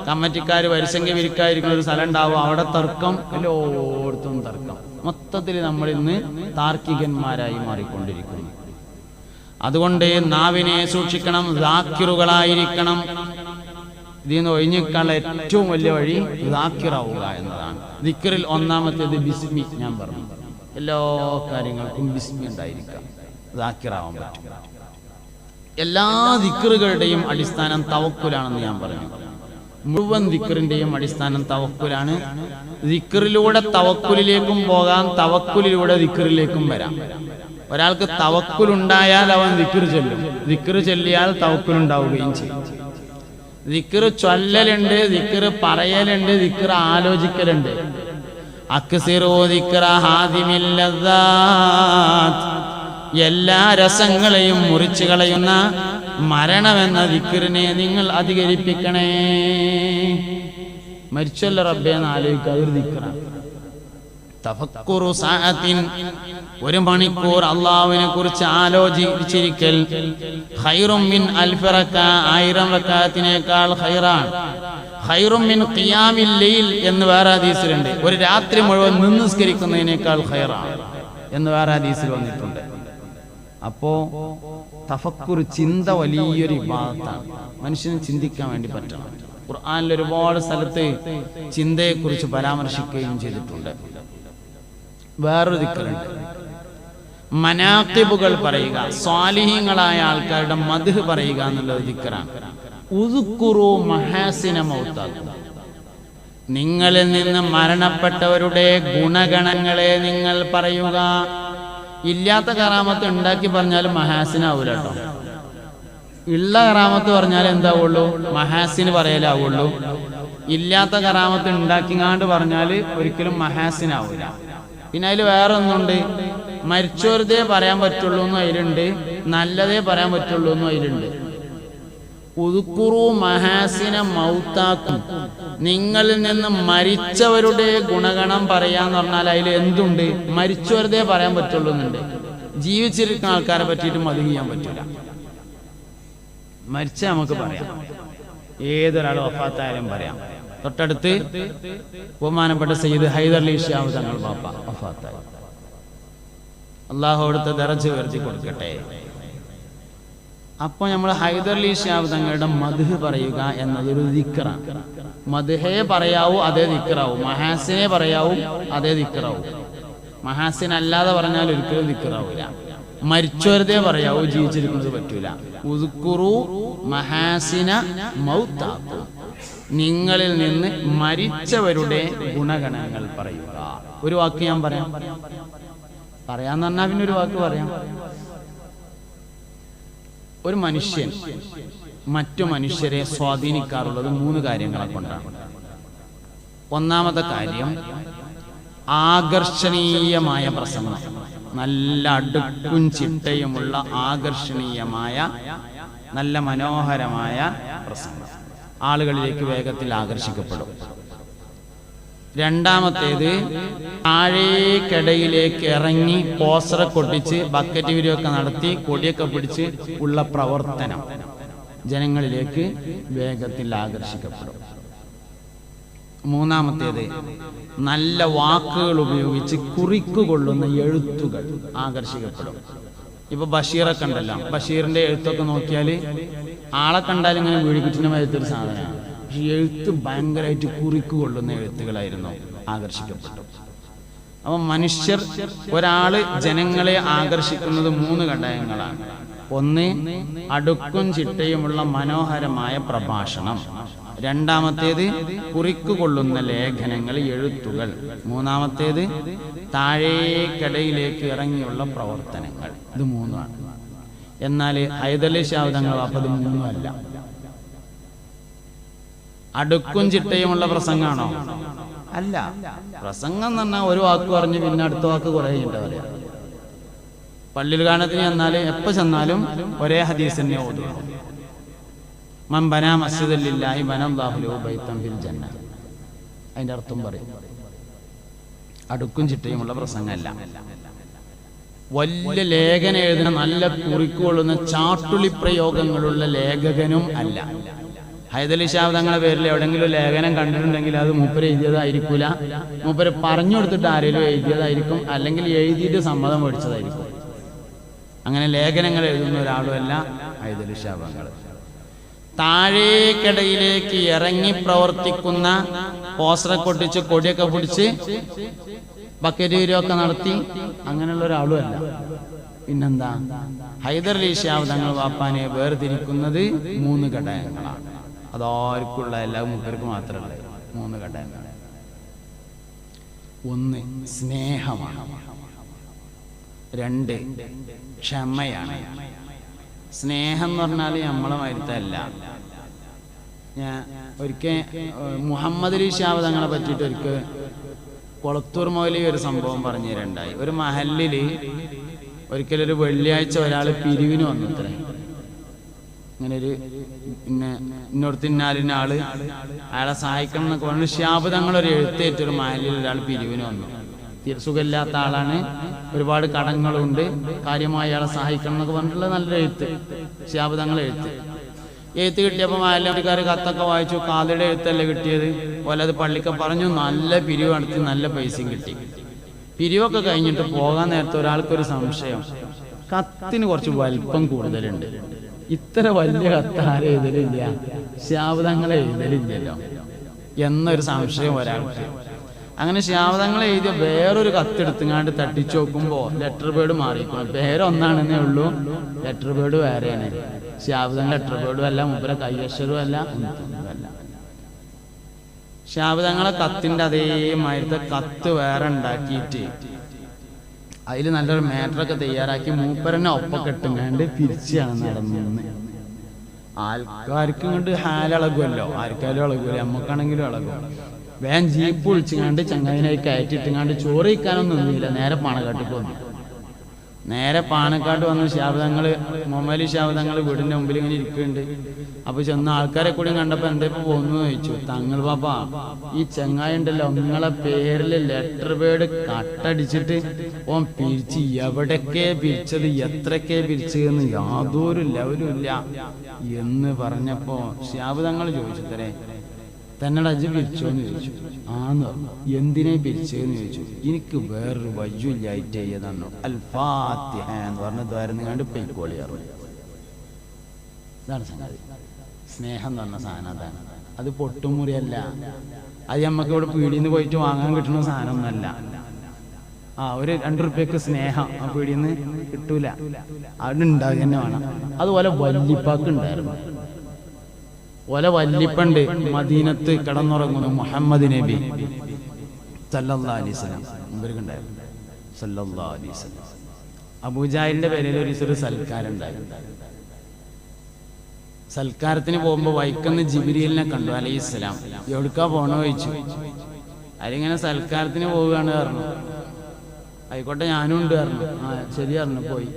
കമ്മിറ്റിക്കാർ വരിസംഖ്യ വിരിക്കാതിരിക്കുന്ന ഒരു സ്ഥലം ഉണ്ടാവും, അവിടെ തർക്കം, എല്ലായിടത്തും തർക്കം. മൊത്തത്തിൽ നമ്മൾ ഇന്ന് താർക്കികന്മാരായി മാറിക്കൊണ്ടിരിക്കുന്നു. അതുകൊണ്ട് നാവിനെ സൂക്ഷിക്കണം, ദാക്കിറുകളായിരിക്കണം. ഇതിൽ നിന്ന് ഒഴിഞ്ഞിക്കാനുള്ള ഏറ്റവും വലിയ വഴി ദാക്കിറാവുക എന്നതാണ്. ദിക്റിൽ ഒന്നാമത്തേത് ബിസ്മി. ഞാൻ പറഞ്ഞു, എല്ലാ കാര്യങ്ങൾക്കും ബിസ്മി ഉണ്ടായിരിക്കാം, ദാക്കിറാവാൻ പറ്റും. എല്ലാ ദിക്റുകളുടെയും അടിസ്ഥാനം തവക്കുലാണെന്ന് ഞാൻ പറഞ്ഞു. മുഴുവൻ ദിക്റിന്റെയും അടിസ്ഥാനം തവക്കുലാണ്. ദിക്റിലൂടെ തവക്കുലിലേക്കും പോകാം, തവക്കുലിലൂടെ ദിക്റിലേക്കും വരാം. ഒരാൾക്ക് തവക്കുലുണ്ടായാൽ അവൻ ദിക്റ് ചൊല്ലും, ദിക്റ് ചൊല്ലിയാൽ തവക്കുലുണ്ടാവുകയും ചെയ്യും. ദിക്റ് ചൊല്ലലുണ്ട്, ദിക്റ് പറയലുണ്ട്, ദിക്റ് ആലോചിക്കലുണ്ട്. അക്സിറു ദിക്റ ഹാദിമിൽ ലദ്ദാത്ത്, എല്ലാ രസങ്ങളെയും മുറിച്ചു കളയുന്ന മരണമെന്ന ദിക്റിനെ നിങ്ങൾ അധികരിപ്പിക്കണേ. മരിച്ചല്ല റബ്ബേ എന്ന് ആലോചിക്കുക, അതൊരു ദിക്റാണ്. തഫക്കുറു സഅത്തിൻ, ഒരു മണിക്കൂർ അള്ളാഹുവിനെ കുറിച്ച് ആലോചിച്ചിരിക്കൽ, ഖൈറും മിൻ അൽഫി റക്അ, 1000 റക്അത്തിനേക്കാൾ ഖൈറാണ്. ഖൈറും മിൻ ഖിയാമിൽ ലൈൽ എന്ന് വേറെ ഹദീസിലുണ്ട്. ഒരു രാത്രി മുഴുവൻ നിസ്കരിക്കുന്നതിനേക്കാൾ ഖൈറാണ് എന്ന് വേറെ ഹദീസിൽ വന്നിട്ടുണ്ട്. അപ്പോ തഫക്കുർ, ചിന്ത വലിയൊരു ഇബാദത്താണ്. മനുഷ്യന് ചിന്തിക്കാൻ വേണ്ടി പറ്റണം. ഖുർആനിൽ ഒരുപാട് സ്ഥലത്ത് ചിന്തയെക്കുറിച്ച് പരാമർശിക്കുകയും ചെയ്തിട്ടുണ്ട്. വേറൊരു ദിക്റുണ്ട്, മനാഖിബുകൾ പറയുക, സ്വാലിഹീങ്ങളായ ആൾക്കാരുടെ മദ്ഹ് പറയുക എന്നുള്ളത് ദിക്റാണ്. ഉദ്കുറു മഹാസിന മൗതാക്കും, നിങ്ങളിൽ നിന്ന് മരണപ്പെട്ടവരുടെ ഗുണഗണങ്ങളെ നിങ്ങൾ പറയുക. ഇല്ലാത്ത കറാമത്ത് ഉണ്ടാക്കി പറഞ്ഞാലും മഹാസിനാവൂല കേട്ടോ. ഉള്ള കറാമത്ത് പറഞ്ഞാൽ എന്താവുള്ളൂ? മഹാസിന് പറയലാവുള്ളൂ. ഇല്ലാത്ത കറാമത്ത് ഉണ്ടാക്കിങ്ങാണ്ട് പറഞ്ഞാൽ ഒരിക്കലും മഹാസിനാവൂല. പിന്നെ അതിൽ വേറെ ഒന്നുണ്ട്, മരിച്ചോരതേ പറയാൻ പറ്റുള്ളൂ എന്നും അതിലുണ്ട്, നല്ലതേ പറയാൻ പറ്റുള്ളൂ എന്നും അതിലുണ്ട്. ഉദ്കുറു മഹാസിന മൗതാക്കും, നിങ്ങളിൽ നിന്ന് മരിച്ചവരുടെ ഗുണഗണം പറയാന്ന് പറഞ്ഞാൽ അതിൽ എന്തുണ്ട്? മരിച്ചവരതേ പറയാൻ പറ്റുള്ളൂ എന്നുണ്ട്. ജീവിച്ചിരിക്കുന്ന ആൾക്കാരെ പറ്റിയിട്ട് മദ്ഹ് ചെയ്യാൻ പറ്റില്ല. മരിച്ച നമുക്ക് പറയാം, ഏതൊരാൾ വഫാത്തായാലും പറയാം. തൊട്ടടുത്ത് ബഹുമാനപ്പെട്ട സയ്യിദ് ഹൈദർലി ശിഹാബ് തങ്ങൾ ബാപ്പ വഫാത്തായി. അള്ളാഹു അവിടുത്തെ ദറജ ഉയർത്തി കൊടുക്കട്ടെ. അപ്പോൾ നമ്മൾ ഹൈദർലി ശിഹാബ് തങ്ങളുടെ മദ്ഹ് പറയുക എന്നതൊരു ദിക്റാണ്. മദ്ഹേ പറയാവൂ, അതേ ദിക്റാവും. മഹാസിനെ പറയാവൂ, അതേ ദിക്റാവും. മഹാസിൻ അല്ലാതെ പറഞ്ഞാൽ ഒരിക്കലും ദിക്റാവൂല. മരിച്ചവരതേ പറയാവൂ, ജീവിച്ചിരിക്കുന്നത് പറ്റൂല. ഉദ്കുറു മഹാസിന മൗതാക്കും, നിങ്ങളിൽ നിന്ന് മരിച്ചവരുടെ ഗുണഗണങ്ങൾ പറയുക. ഒരു വാക്ക് ഞാൻ പറയാന്ന് പറഞ്ഞാൽ പിന്നെ ഒരു വാക്ക് പറയാം. ഒരു മനുഷ്യൻ മറ്റു മനുഷ്യരെ സ്വാധീനിക്കാറുള്ളത് 3 കാര്യങ്ങളെ കൊണ്ടാണ്. ഒന്നാമത്തെ കാര്യം ആകർഷണീയമായ പ്രസംഗം, നല്ല അടുക്കും ചിട്ടയുമുള്ള ആകർഷണീയമായ നല്ല മനോഹരമായ പ്രസംഗം ആളുകളിലേക്ക് വേഗത്തിൽ ആകർഷിക്കപ്പെടും. രണ്ടാമത്തേത് താഴേക്കടയിലേക്ക് ഇറങ്ങി പോസ്റ്റർ കൊട്ടിച്ച് ബക്കറ്റ് വിരിയൊക്കെ നടത്തി കൊടിയൊക്കെ പിടിച്ച് ഉള്ള പ്രവർത്തനം ജനങ്ങളിലേക്ക് വേഗത്തിൽ ആകർഷിക്കപ്പെടും. മൂന്നാമത്തേത് നല്ല വാക്കുകൾ ഉപയോഗിച്ച് കുറിക്കുകൊള്ളുന്ന എഴുത്തുകൾ ആകർഷിക്കപ്പെടും. ഇപ്പൊ ബഷീറൊക്കെ ഉണ്ടല്ലോ, ബഷീറിന്റെ എഴുത്തൊക്കെ നോക്കിയാൽ ആളെ കണ്ടാൽ ഇങ്ങനെ വീടിക്കുറ്റിന്റെ മയത്തൊരു സാധനമാണ്. പക്ഷെ എഴുത്ത് ഭയങ്കരമായിട്ട് കുറിക്കുകൊള്ളുന്ന എഴുത്തുകളായിരുന്നു, ആകർഷിക്കപ്പെട്ടു. അപ്പൊ മനുഷ്യർ, ഒരാള് ജനങ്ങളെ ആകർഷിക്കുന്നത് 3 ഘടകങ്ങളാണ്. ഒന്ന്, അടുക്കും ചിട്ടയുമുള്ള മനോഹരമായ പ്രഭാഷണം. രണ്ടാമത്തേത് കുറിക്കുകൊള്ളുന്ന ലേഖനങ്ങൾ, എഴുത്തുകൾ. മൂന്നാമത്തേത് താഴേക്കടയിലേക്ക് ഇറങ്ങിയുള്ള പ്രവർത്തനങ്ങൾ. ഇത് 3ആണ്. എന്നാൽ ഹൈദർലി ശിഹാബ് തങ്ങൾ അത് 3 അല്ല. അടുക്കും ചിട്ടയുമുള്ള പ്രസംഗമാണോ? അല്ല. പ്രസംഗം എന്ന് പറഞ്ഞാൽ ഒരു വാക്ക് പറഞ്ഞ് പിന്നെ അടുത്ത വാക്ക് കുറേ കഴിഞ്ഞിട്ട് പറയാം. പള്ളിയിൽ ഗാനത്തിന് ചെന്നാൽ എപ്പോൾ ചെന്നാലും ഒരേ ഹദീസ് തന്നെ ഓതുള്ളൂ. മൻ ബനാ മസ്ജിദൻ ലില്ലാഹി ബനല്ലാഹു ലഹു ബൈതൻ ഫിൽ ജന്ന. അതിന്റെ അർത്ഥം പറയും. അടുക്കും ചിട്ടയുമുള്ള പ്രസംഗമല്ല. വലിയ ലേഖനം എഴുതുന്ന, നല്ല കുറിക്കുകൊള്ളുന്ന ചാട്ടുളി പ്രയോഗങ്ങളുള്ള ലേഖകനും അല്ല. ഹൈദർലി ശിഹാബ് തങ്ങളുടെ പേരിൽ എവിടെയെങ്കിലും ലേഖനം കണ്ടിട്ടുണ്ടെങ്കിൽ അത് മൂപ്പര് എഴുതിയതായിരിക്കൂല, മൂപ്പര് പറഞ്ഞു കൊടുത്തിട്ട് ആരെങ്കിലും എഴുതിയതായിരിക്കും, അല്ലെങ്കിൽ എഴുതിയിട്ട് സമ്മതം മേടിച്ചതായിരിക്കും. അങ്ങനെ ലേഖനങ്ങൾ എഴുതുന്ന ഒരാളുമല്ല ഹൈദർലി ശിഹാബ് തങ്ങൾ. താഴേക്കടയിലേക്ക് ഇറങ്ങി പ്രവർത്തിക്കുന്ന, പോസ്റ്ററെ കൊട്ടിച്ച് കൊടിയൊക്കെ പിടിച്ച് ബക്കറ്റ് വീരൊക്കെ നടത്തി അങ്ങനെയുള്ള ഒരാളും അല്ല. പിന്നെന്താ? ഹൈദർലി ശിഹാബ് തങ്ങൾ വാപ്പാനെ വേർതിരിക്കുന്നത് 3 ഘടകങ്ങളാണ്. അതാർക്കുള്ള എല്ലാ മൂപ്പർക്ക് മാത്രമല്ല, 3 ഘടകങ്ങൾ. ഒന്ന്, സ്നേഹമാണ്. 2, ക്ഷമയാണ്. സ്നേഹം എന്ന് പറഞ്ഞാൽ നമ്മളെ മരുത്തല്ല. ഞാൻ ഒരിക്കൽ മുഹമ്മദ് അലി ശിഹാബ് തങ്ങളെ പറ്റിയിട്ട് ഒരിക്കൽ കൊളത്തൂർ മൗലവി ഒരു സംഭവം പറഞ്ഞു തരണ്ടായി. ഒരു മഹല്ലിൽ ഒരിക്കലൊരു വെള്ളിയാഴ്ച ഒരാൾ പിരിവിന് വന്നത്രേ. ഇങ്ങനെ ഒരു പിന്നെ ഇന്നോടത്തിന്നാലിന്ന ആള് അയാളെ സഹായിക്കണം എന്നൊക്കെ പറഞ്ഞു. ഷിഹാബ് തങ്ങളൊരു എഴുത്തേറ്റൊരു മഹലിൽ ഒരാൾ പിരിവിന് വന്നു. സുഖമില്ലാത്ത ആളാണ്, ഒരുപാട് കടങ്ങളുണ്ട്, കാര്യമായി അയാളെ സഹായിക്കണം എന്നൊക്കെ പറഞ്ഞിട്ടുള്ള നല്ലൊരു എഴുത്ത്, ഷിഹാബ് തങ്ങൾ എഴുത്ത് കിട്ടിയപ്പോൾ മഹല്ലുകാർ കത്തൊക്കെ വായിച്ചു. കാതിയുടെ എഴുത്തല്ലേ കിട്ടിയത്, ഓലത് പള്ളിക്ക് പറഞ്ഞു. നല്ല പിരിവ് നടത്തി, നല്ല പൈസയും കിട്ടി. പിരിവൊക്കെ കഴിഞ്ഞിട്ട് പോകാൻ നേരത്തെ ഒരാൾക്കൊരു സംശയം, കത്തിന് കുറച്ച് വലിപ്പം കൂടുതലുണ്ട്, ഇത്ര വലിയ കത്ത് ആരും എഴുതലില്ല, ഷിഹാബ് തങ്ങളെ എഴുതലില്ലല്ലോ എന്നൊരു സംശയം ഒരാൾക്ക്. അങ്ങനെ ഷിഹാബ് തങ്ങളെ എഴുതിയ വേറൊരു കത്തെടുത്തുങ്ങാണ്ട് തട്ടിച്ചു നോക്കുമ്പോൾ ലെറ്റർ ബേർഡ് മാറിക്കണം. പേരൊന്നാണെന്നേ ഉള്ളൂ, ലെറ്റർ ബേർഡ് വേറെയാണ്. ഷിഹാബ് തങ്ങൾ ലെറ്റർ ബേർഡും അല്ല, മുമ്പേ കയ്യക്ഷരവും അല്ല, ഒന്നുമല്ല. ഷിഹാബ് തങ്ങളെ കത്തിന്റെ അതേമാതിരത്തെ കത്ത് വേറെ ഉണ്ടാക്കിയിട്ട് അതിൽ നല്ലൊരു മാറ്ററൊക്കെ തയ്യാറാക്കി മൂപ്പരനെ ഒപ്പൊക്കെ ഇട്ടുങ്ങാണ്ട് പിരിച്ചാണ് നടന്നത്. ആൾക്കാർക്കും കൊണ്ട് ഹാലിളകുമല്ലോ, ആർക്കാരും ഇളകുമല്ലോ, നമ്മക്കാണെങ്കിലും ഇളകും. വേഗം ജീപ്പ് വിളിച്ചുങ്ങാണ്ട് ചങ്ങാതിനായി കയറ്റിട്ടുങ്ങാണ്ട് ചോറ് കഴിക്കാനൊന്നും ഒന്നുമില്ല, നേരെ പാണക്കാട്ടിക്ക് വന്നു. നേരെ പാണക്കാട്ട് വന്ന് ഷിഹാബ് തങ്ങൾ, മുഹമ്മദ് ഷിഹാബ് തങ്ങൾ വീടിന്റെ മുമ്പിൽ ഇങ്ങനെ ഇരിക്കുന്നുണ്ട്. അപ്പൊ ചെന്ന ആൾക്കാരെ കൂടി കണ്ടപ്പോ എന്താ ഇപ്പൊ പോന്നു ചോദിച്ചു. തങ്ങൾ പാപ്പ, ഈ ചങ്ങായി ഉണ്ടല്ലോ, നിങ്ങളെ പേരില് ലെറ്റർ ബേർഡ് കട്ടടിച്ചിട്ട് ഓൻ പിരിച്ച്, എവിടൊക്കെ പിരിച്ചത്, എത്രക്കെ പിരിച്ചതെന്ന് യാതൊരു ലെവലും ഇല്ല എന്ന് പറഞ്ഞപ്പോ ഷിഹാബ് തങ്ങൾ ചോദിച്ചു, തരേ തന്നോട് അജ് പിരിച്ചോന്ന് ചോദിച്ചു. ആന്ന് പറഞ്ഞു. എന്തിനെ പിരിച്ചതെന്ന് ചോദിച്ചു. എനിക്ക് വേറൊരു വയ്യില്ലായിട്ട് ചെയ്തന്നു. അൽ ഫാത്തിഹ എന്ന് പറഞ്ഞതായിരുന്നു കണ്ട് പെയ്ക്കോളിയാറ്. ഇതാണ് സംഗതി. സ്നേഹം എന്ന് പറഞ്ഞ സാധനം അതാണ്. അത് പൊട്ടുമുറിയല്ല, അത് നമ്മക്ക് ഇവിടെ പീടിന്ന് പോയിട്ട് വാങ്ങാൻ കിട്ടുന്ന സാധനമൊന്നുമല്ല. ഒരു 2 റുപ്യക്ക് സ്നേഹം ആ പീടിന്ന് കിട്ടൂല, അവിടെ ഉണ്ടാകുക തന്നെ വേണം. അതുപോലെ വല്ലിപ്പാക്ക് ഉണ്ടായിരുന്നു. ഓല വല്ലിപ്പണ്ട് മദീനത്ത് കിടന്നുറങ്ങുന്നു മുഹമ്മദ് നബി സല്ലല്ലാഹു അലൈഹി വസല്ലം ഉണ്ടായിരുന്നു. സല്ലല്ലാഹു അലൈഹി വസല്ലം അബൂജാഹിലിന്റെ പേരിൽ ഒരു സൽക്കാരം ഉണ്ടായിരുന്നു. സൽക്കാരത്തിന് പോകുമ്പോ വൈക്കന്ന് ജിബ്രീലിനെ കണ്ടു അലൈഹിസ്സലാം. എവിടുക്കാ പോണോ ചോദിച്ചു. അതിലിങ്ങനെ സൽക്കാരത്തിന് പോവുകയാണ് പറഞ്ഞു. ആയിക്കോട്ടെ ഞാനും ഉണ്ട് പറഞ്ഞു. ശരി പറഞ്ഞു. പോയി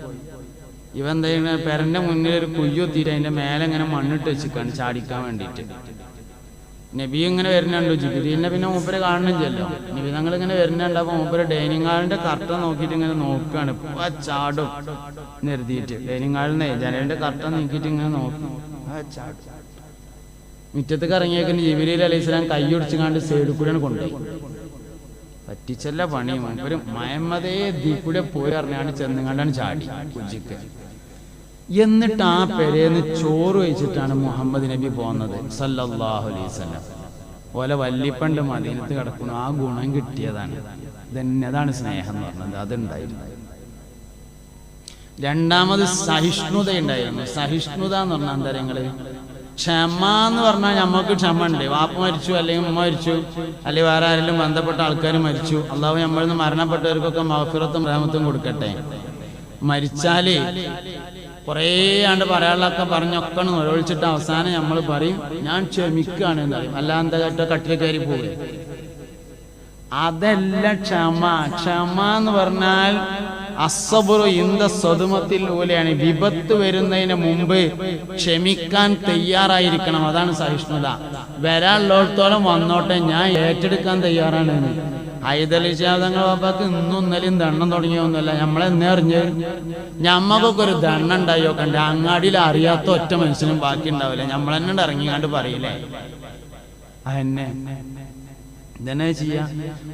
ഇവ എന്താ ചെയ്യുന്ന, പെരന്റെ മുന്നിൽ ഒരു കുയ്യൊത്തിയിട്ട് അതിന്റെ മേലെ ഇങ്ങനെ മണ്ണിട്ട് വെച്ചിക്കാണ് ചാടിക്കാൻ വേണ്ടിയിട്ട്. നബി ഇങ്ങനെ വരുന്നുണ്ടോ, ജിബ്രീലിനെ പിന്നെ മൂപ്പര് കാണുന്നില്ലല്ലോ. നബി തങ്ങൾ ഇങ്ങനെ വരുന്നുണ്ട്. അപ്പൊ മൂപ്പര് ഡൈനിങ് ഹാളിന്റെ കർട്ടൻ നോക്കിയിട്ട് ഇങ്ങനെ നോക്കുകയാണ്. ഇപ്പൊ ചാടും നിർത്തിയിട്ട് ഡൈനിങ് ഹാളിനെ ജനലിന്റെ കർട്ടൻ നോക്കിയിട്ട് ഇങ്ങനെ നോക്കും. മുറ്റത്തേക്ക് ഇറങ്ങിയേക്കുന്ന ജിബ്രീൽ അലൈഹിസ്സലാം കൈയൊടിച്ചുകാണ്ട് സൈഡിൽ കൂടെയാണ് കൊണ്ടുപോയി. പറ്റിച്ചല്ല പണി. മൂപ്പര് മഹമ്മദേ ദീ കൂടെ പോയി അറിഞ്ഞാണ്ട് ചെന്നുകൊണ്ടാണ് ചാടി കുജിക്ക്. എന്നിട്ട് ആ പെരേന്ന് ചോറ് വെച്ചിട്ടാണ് മുഹമ്മദ് നബി പോകുന്നത് സല്ലല്ലാഹു അലൈഹി വസല്ലം. ഓലെ വല്ലിപ്പണ്ട് മദീനത്ത് കിടക്കുന്നു. ആ ഗുണം കിട്ടിയതാണ്. അതാണ് സ്നേഹം എന്ന് പറഞ്ഞത്. അതുണ്ടായിരുന്നു. രണ്ടാമത് സഹിഷ്ണുത ഉണ്ടായിരുന്നു. സഹിഷ്ണുത എന്ന് പറഞ്ഞാൽ എന്താ നിങ്ങള്, ക്ഷമ എന്ന് പറഞ്ഞാൽ നമ്മൾക്ക് ക്ഷമ ഉണ്ട്. വാപ്പ മരിച്ചു, അല്ലെങ്കിൽ ഉമ്മ മരിച്ചു, അല്ലെങ്കിൽ വേറെ ആരെങ്കിലും ബന്ധപ്പെട്ട ആൾക്കാർ മരിച്ചു. അല്ലാഹു നമ്മളിൽ നിന്ന് മരണപ്പെട്ടവർക്കൊക്കെ മഗ്ഫിറത്തും റഹ്മത്തും കൊടുക്കട്ടെ. മരിച്ചാല് കുറേ ആണ്ട് പറയാനുള്ളതൊക്കെ പറഞ്ഞൊക്കെ ഒഴിച്ചിട്ട് അവസാനം നമ്മൾ പറയും ഞാൻ ക്ഷമിക്കുകയാണ് എന്ന് പറയും. അല്ലാതെ കട്ടിൽ കയറി പോവുക. അതല്ല ക്ഷമ. ക്ഷമ എന്ന് പറഞ്ഞാൽ അസ്സബ്റു ഇന്ദ സദമത്തിൽ പോലെയാണ്. വിപത്ത് വരുന്നതിന് മുമ്പ് ക്ഷമിക്കാൻ തയ്യാറായിരിക്കണം. അതാണ് സഹിഷ്ണുത. വരാനുള്ളിടത്തോളം വന്നോട്ടെ, ഞാൻ ഏറ്റെടുക്കാൻ തയ്യാറാണ്. ഹൈദലി ശാദങ്ങൾ ബാപ്പാക്ക് ഇന്നും ഇന്നലെയും ദണ്ണം തുടങ്ങിയൊന്നുമല്ല. നമ്മളെന്നെ അറിഞ്ഞ് ഞമ്മക്കൊക്കെ ഒരു ദണ്ണം ഉണ്ടായോ കണ്ട അങ്ങാടിയിൽ അറിയാത്ത ഒറ്റ മനുഷ്യനും ബാക്കി ഉണ്ടാവില്ല. നമ്മളെന്നെ ഇറങ്ങിക്കാണ്ട് പറയില്ലേ. അതെന്നെ ഇതന്നെ ചെയ്യാ.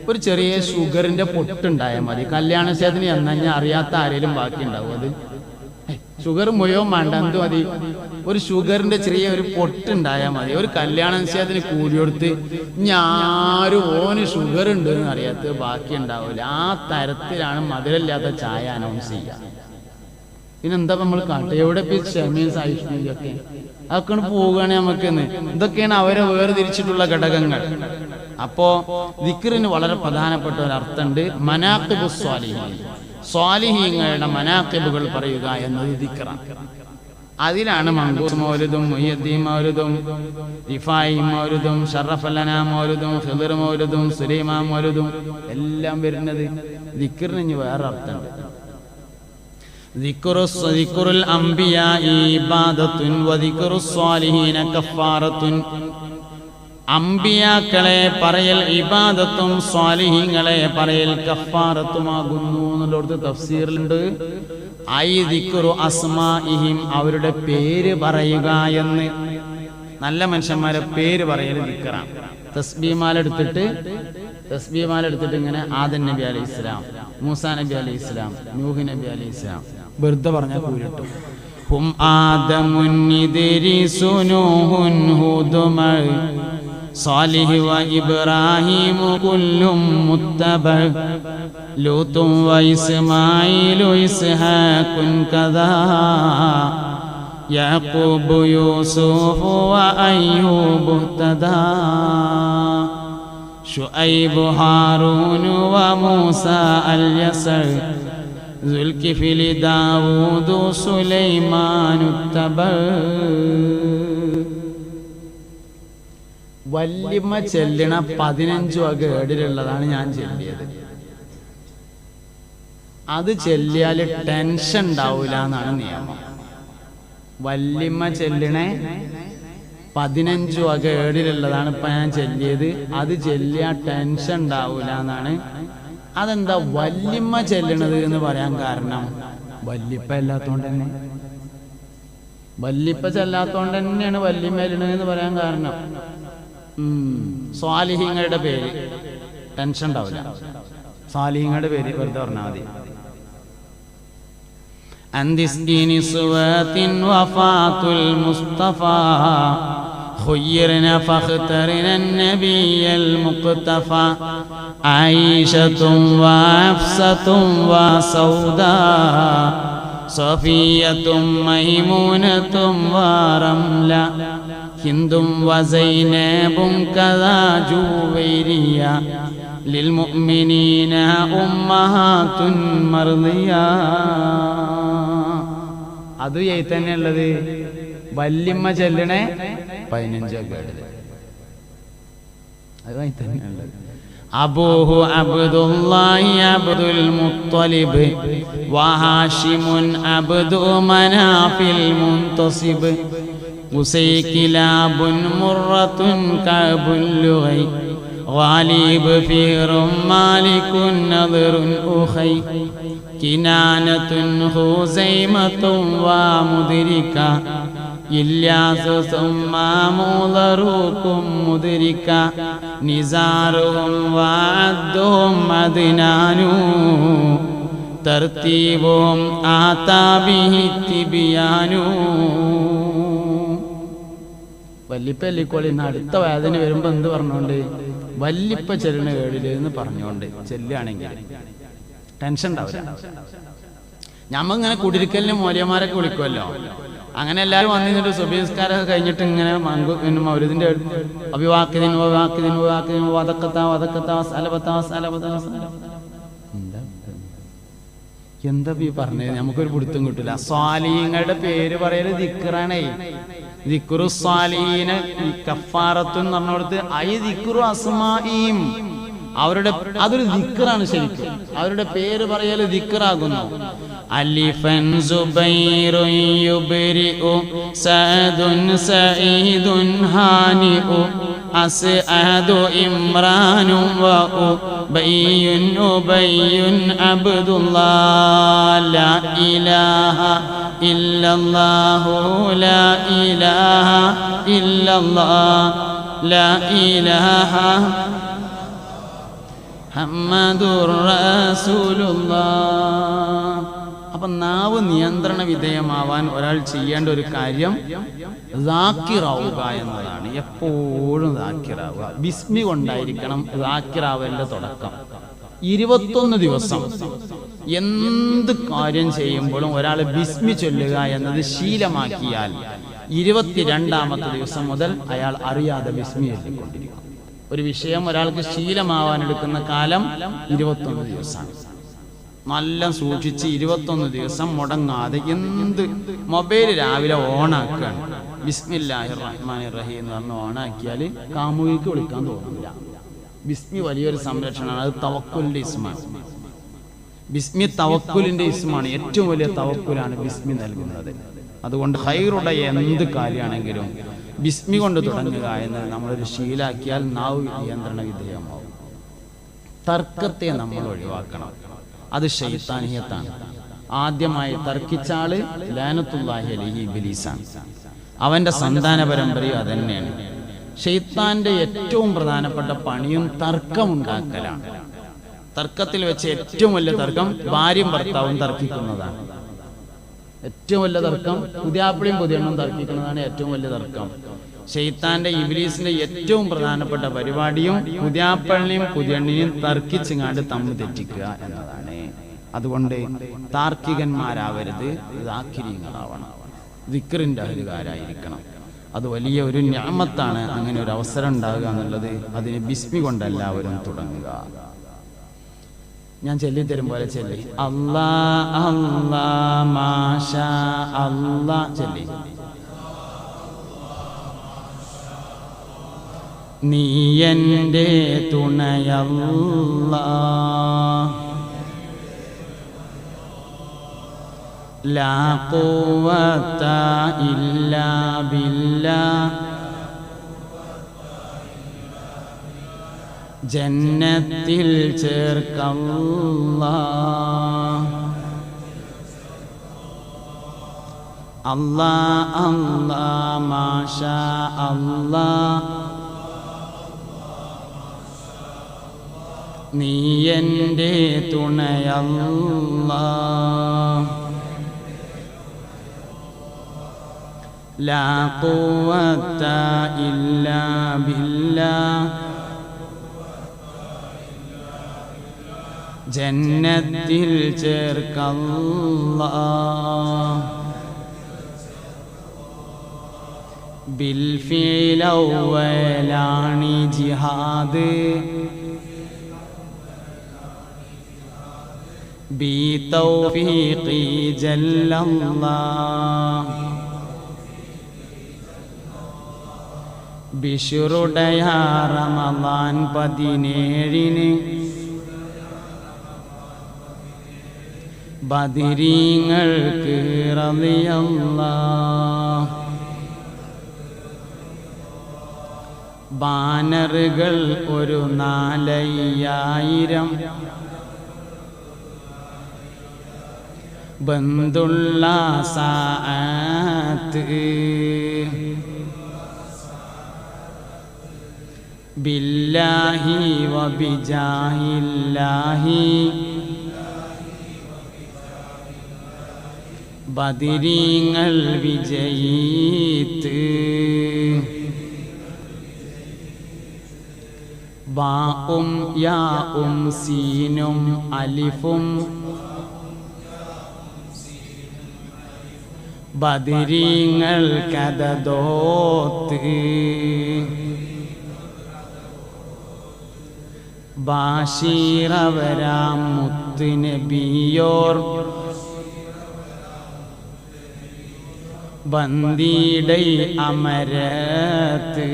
ഒരു ചെറിയ ഷുഗറിന്റെ പൊട്ടുണ്ടായാൽ മതി. കല്യാണ ശേഷത്തിന് എന്നഞ്ഞ അറിയാത്ത ആരെങ്കിലും ബാക്കി ഉണ്ടാവും. അത് ഷുഗർ മുഴുവൻ വേണ്ട, എന്ത് മതി, ഒരു ഷുഗറിന്റെ ചെറിയ ഒരു പൊട്ടുണ്ടായാൽ മതി. ഒരു കല്യാണ നിശ്ചയത്തിന് കൂടി കൊടുത്ത് ഞാരും ഓന് ഷുഗർ ഉണ്ട് എന്ന് അറിയാത്ത ബാക്കി ഉണ്ടാവില്ല. ആ തരത്തിലാണ് മധുരമില്ലാത്ത ചായ അനൗൺസ് ചെയ്യുക. പിന്നെന്താ നമ്മൾ കാട്ടുക? എവിടെ ക്ഷമയും സഹിഷ്ണുതയൊക്കെ അതൊക്കെ പോവുകയാണ് നമുക്കെന്ന്. ഇതൊക്കെയാണ് അവരെ വേർതിരിച്ചിട്ടുള്ള ഘടകങ്ങൾ. അപ്പോ ദിക്റിന് വളരെ പ്രധാനപ്പെട്ട ഒരു അർത്ഥമുണ്ട്. മനാഖിബു സ്വാലിഹീൻ, സ്വാലിഹീങ്ങളുടെ മനാഖിബുകൾ പറയുക എന്നത് ദിക്റാണ്. അതിലാണ് മങ്കൂസ് മൗലിദും മുഹ്യിദ്ദീൻ മൗലിദും റിഫായി മൗലിദും ഷറഫലന മൗലിദും ഖിദ്ർ മൗലിദും സുലൈമാൻ മൗലിദും എല്ലാം വരുന്നത്. ദിക്റിന് വേറെ അർത്ഥമുണ്ട്. ദിക്റുൽ അംബിയാഇ ഇബാദത്തുൻ വദിക്റുസ് സ്വാലിഹീന കഫാറത്തുൻ. അംബിയാക്കളെ പറയൽ ഇബാദത്തും സ്വാലിഹീങ്ങളെ പറയൽ കഫാറത്തുമാകുന്നു എന്നുള്ളൊരു തഫ്സീറിലുണ്ട്. ഐ ദിക്റു അസ്മാഇഹിം, അവരുടെ പേര് പറയുക എന്ന്. നല്ല മനുഷ്യന്മാരെ പേര് പറയൽ ദിക്റാണ്. തസ്ബീഹ്മാല എടുത്തിട്ട് ഇങ്ങനെ ആദം നബി അലൈഹി ഇസ്ലാം, മൂസാ നബി അലൈഹി ഇസ്ലാം, നൂഹ് നബി അലൈഹി ഇസ്ലാം വെറുതെ പറഞ്ഞാൽ കൂരിട്ടു. ഹും ആദമുൻ ഇദ്രീസു നൂഹുൻ ഹൂദും സാലിഹ് വ ഇബ്രാഹീമു കുല്ലും മുത്തബഅ ലൂത്തും വ ഇസ്മാഈലു ഇസ്ഹാഖുൻ കദാ യാഖൂബു യൂസുഫു വ അയ്യൂബു തദാ ശുഐബു ഹാറൂനു വ മൂസാ അൽ യസർ ദുൽകിഫ്ലി ദാവൂദു സുലൈമാനു തബഅ. വല്യമ്മ ചെല്ലണ 15 വക ഏടിലുള്ളതാണ് ഞാൻ ചെല്ലിയത്. അത് ചെല്ലിയാൽ ടെൻഷൻ ഉണ്ടാവൂല എന്നാണ് നിയമം. വല്യമ്മ ചെല്ലണേ 15 വക ഏടിലുള്ളതാണ് ഇപ്പൊ ഞാൻ ചെല്ലിയത്. അത് ചെല്ലിയാ ടെൻഷൻ ഉണ്ടാവൂല എന്നാണ്. അതെന്താ വല്യമ്മ ചെല്ലണത് എന്ന് പറയാൻ കാരണം? വല്യപ്പ അല്ലാത്തോണ്ട് തന്നെ, വല്യപ്പ ചെല്ലാത്തോണ്ട് തന്നെയാണ് വല്യമ്മ ചെല്ലണത് എന്ന് പറയാൻ കാരണം. സ്വാലിഹീങ്ങളുടെ പേര് ടെൻഷൻ ഉണ്ടാവില്ല. സ്വാലിഹീങ്ങളുടെ പേര് വെറുതെ പറഞ്ഞാൽ മതി. അന്തിസ്കീനി സുവത്തിൻ വഫാത്തുൽ മുസ്തഫ ഖുയ്യിർന ഫഖ്തർന നബിയൽ മുഖ്തഫ ആയിഷത്തും വഅഫ്സത്തും വസൗദാ സഫിയത്തും മൈമൂനത്തും വറംല ഹിന്ദും വസൈനബും കദാ ജുവൈരിയ ലിൽമുഅ്മിനീന ഉമ്മഹാത്തുൻ മർദിയ. അത് തന്നെ ഉള്ളത്. വല്യമ്മ ചെല്ലണേ 15 കേടല്. അത് തന്നെ ഉള്ളത്. അബൂഹു അബ്ദുല്ലാഹി അബ്ദുൽ മുത്തലിബ് വഹാഷിമുൻ അബ്ദു മനാഫിൽ മുൻതസിബ് ഉസൈകിലാബുൻ മുറത്തുൻ കഅബുൽ ലുഗൈ ഗാലിബ് ഫീറും മാലികുൻ നദറുൻ ഉഖൈ കിനാനത്തുൻ ഹുസൈമത്തുൻ വമുദ്രിക ഇല്യാസു സുമ്മാമുദറുക്കും മുദ്രിക നിസാറുഹും വഅദ്ദുഹും അദ്നാനു തർതീബുഹും ആതാബിഹി തിബിയാനു. വല്ലിപ്പ അല്ലിക്കോളി അടുത്ത വേദന വരുമ്പോ എന്ത് പറഞ്ഞോണ്ട് വല്ലിപ്പ ചെല്ലണ കേടില് എന്ന് പറഞ്ഞോണ്ട് ചെല്ലുകയാണെങ്കിൽ ടെൻഷൻ ഉണ്ടാവില്ല. ഞമ്മങ്ങനെ കുടിരിക്കലിന് മോലിയന്മാരൊക്കെ വിളിക്കുമല്ലോ. അങ്ങനെ എല്ലാവരും വന്നിട്ട് സുബഹിസ്കാരം കഴിഞ്ഞിട്ട് ഇങ്ങനെ മൗലിദിന്റെ എന്താ ഈ പറഞ്ഞത്? നമുക്കൊരു പിടുത്തം കിട്ടില്ല. സ്വാലിഹീങ്ങളുടെ പേര് പറയല് ദിക്റാണേ. ദിക്റു സ്വാലിഹീന കഫാറത്തുൻ എന്ന് പറഞ്ഞുകൊടുത്ത് ഐ ദിക്റു അസ്മാഇഹിം, അവരുടെ അതൊരു ദിക്റാണ്. ശരിക്കും അവരുടെ പേര് പറയല് ദിക്റാകുന്നു. അലിഫൻ സുബൈറുൻ യുബ്രിഉ സഅദുൻ സഈദുൻ ഹാനിഉ അസ്അദു ഇമ്രാനു വ ഉബയ്യുൻ ഉബയ്യുൻ അബ്ദുല്ലാഹ് ലാ ഇലാഹ ഇല്ലല്ലാഹു ലാ ഇലാഹ ഇല്ലല്ലാഹ് ലാ ഇലാഹ മുഹമ്മദുർ റസൂലുള്ളാഹ്. അപ്പൊ നാവ് നിയന്ത്രണ വിധേയമാവാൻ ഒരാൾ ചെയ്യേണ്ട ഒരു കാര്യം ദാക്കിറാവുക എന്നതാണ്. എപ്പോഴും ദാക്കിറാവുക. ബിസ്മി കൊണ്ടായിരിക്കണം ദാക്കിറാവലിന്റെ തുടക്കം. 21 ദിവസം എന്ത് കാര്യം ചെയ്യുമ്പോഴും ഒരാൾ ബിസ്മി ചൊല്ലുക എന്നത് ശീലമാക്കിയാൽ 22ാമത്തെ ദിവസം മുതൽ അയാൾ അറിയാതെ ബിസ്മി ചൊല്ലിക്കൊണ്ടിരിക്കും. ഒരു വിഷയം ഒരാൾക്ക് ശീലമാവാനെടുക്കുന്ന കാലം 21 ദിവസമാണ്. നല്ല സൂക്ഷിച്ച് 21 ദിവസം മുടങ്ങാതെ എന്ത് മൊബൈൽ രാവിലെ ഓണാക്കുകയാണ്, ബിസ്മില്ലാഹിർ റഹ്മാനിർ റഹീം എന്ന് പറഞ്ഞ് ഓണാക്കിയാൽ കാമുകിക്ക് വിളിക്കാൻ തോന്നില്ല. ബിസ്മി വലിയൊരു സംരക്ഷണമാണ്. അത് തവക്കുലിന്റെ ഇസ്മാണ്. ബിസ്മി തവക്കുലിന്റെ ഇസ്മാണ്. ഏറ്റവും വലിയ തവക്കുലാണ് ബിസ്മി നൽകുന്നത്. അതുകൊണ്ട് ഖൈറുടെ എന്ത് കാര്യമാണെങ്കിലും ബിസ്മി കൊണ്ട് തുടങ്ങുക എന്ന് നമ്മളൊരു ശീലാക്കിയാൽ നാവ് നിയന്ത്രണ വിധേയമാവും. തർക്കത്തെ നമ്മൾ ഒഴിവാക്കണം. അത് ശൈത്താനിയത്താണ്. ആദ്യമായി തർക്കിച്ച ആള് ലാനത്തുല്ലാഹി അലൈഹി ഇബ്ലീസാണ്. അവന്റെ സന്താന പരമ്പരയും അതന്നെയാണ്. ശൈത്താന്റെ ഏറ്റവും പ്രധാനപ്പെട്ട പണിയും തർക്കമുണ്ടാക്കലാണ്. തർക്കത്തിൽ വെച്ച് ഏറ്റവും വലിയ തർക്കം ഭാര്യയും ഭർത്താവും തർക്കിക്കുന്നതാണ്. ഏറ്റവും വലിയ തർക്കം പുതിയാപ്പിളിയും പുതിയണ്ണും തർക്കിക്കുന്നതാണ് ഏറ്റവും വലിയ തർക്കം. ശൈത്താന്റെ ഇബ്ലീസിന്റെ ഏറ്റവും പ്രധാനപ്പെട്ട പരിപാടിയും പുതിയാപ്പിളിനെയും പുതിയണ്ണിനെയും തർക്കിച്ചിങ്ങാണ്ട് തമ്മിൽ തെറ്റിക്കുക എന്നതാണ്. അതുകൊണ്ട് താർക്കികന്മാരാവരുത്, ദാക്കിരീങ്ങളാവണം, ദിക്റിന്റെ അഹലുകാരായിരിക്കണം. അത് വലിയ ഒരു നിഅമത്താണ്. അങ്ങനെ ഒരു അവസരം ഉണ്ടാകുക എന്നുള്ളത്. അതിന് ബിസ്മി കൊണ്ട് എല്ലാവരും തുടങ്ങുക. ഞാൻ ചൊല്ലിത്തരും പോലെ ചൊല്ലി അല്ലാ അല്ലാ മാഷാ അല്ലാ ചൊല്ലി. നീ എൻ്റെ തുണയല്ലാ, ലാ ഖുവത ഇല്ലാ ബില്ലാഹ്, ജന്നത്തിൽ ചേർക്കല്ലാ. അല്ലാ അല്ലാ മാഷാ അല്ലാ, നീ എൻ്റെ തുണയല്ലാ, ലാ ഖുവത ഇല്ലാ ബില്ലാഹ്, ജന്നത്തിൽ ചേർക്കല്ലാ. ബിൽഫിലൗവലാണി ജിഹാദ്, ബി തൗഫീഖി ജല്ലല്ലാഹ്. ബിശ്റുടയ റമളാൻ 17 ബദരീങ്ങൾക്ക് റളിയല്ലാഹ്. ബാനറുകൾ ഒരു 4000 ബന്ദുള്ള സാഅത്ത്, ബില്ലാഹി വബിജാഹില്ലാഹി, ബദരീങ്ങൾ വിജയീത്ത്. ബാഉം യാഉം സീനും അലിഫും, ബദരീങ്ങൾ കദദോത്ത്. ബാശീറവരാം മുത്ത് നബിയോർ, ബന്ദിടൈ അമരത്ത്.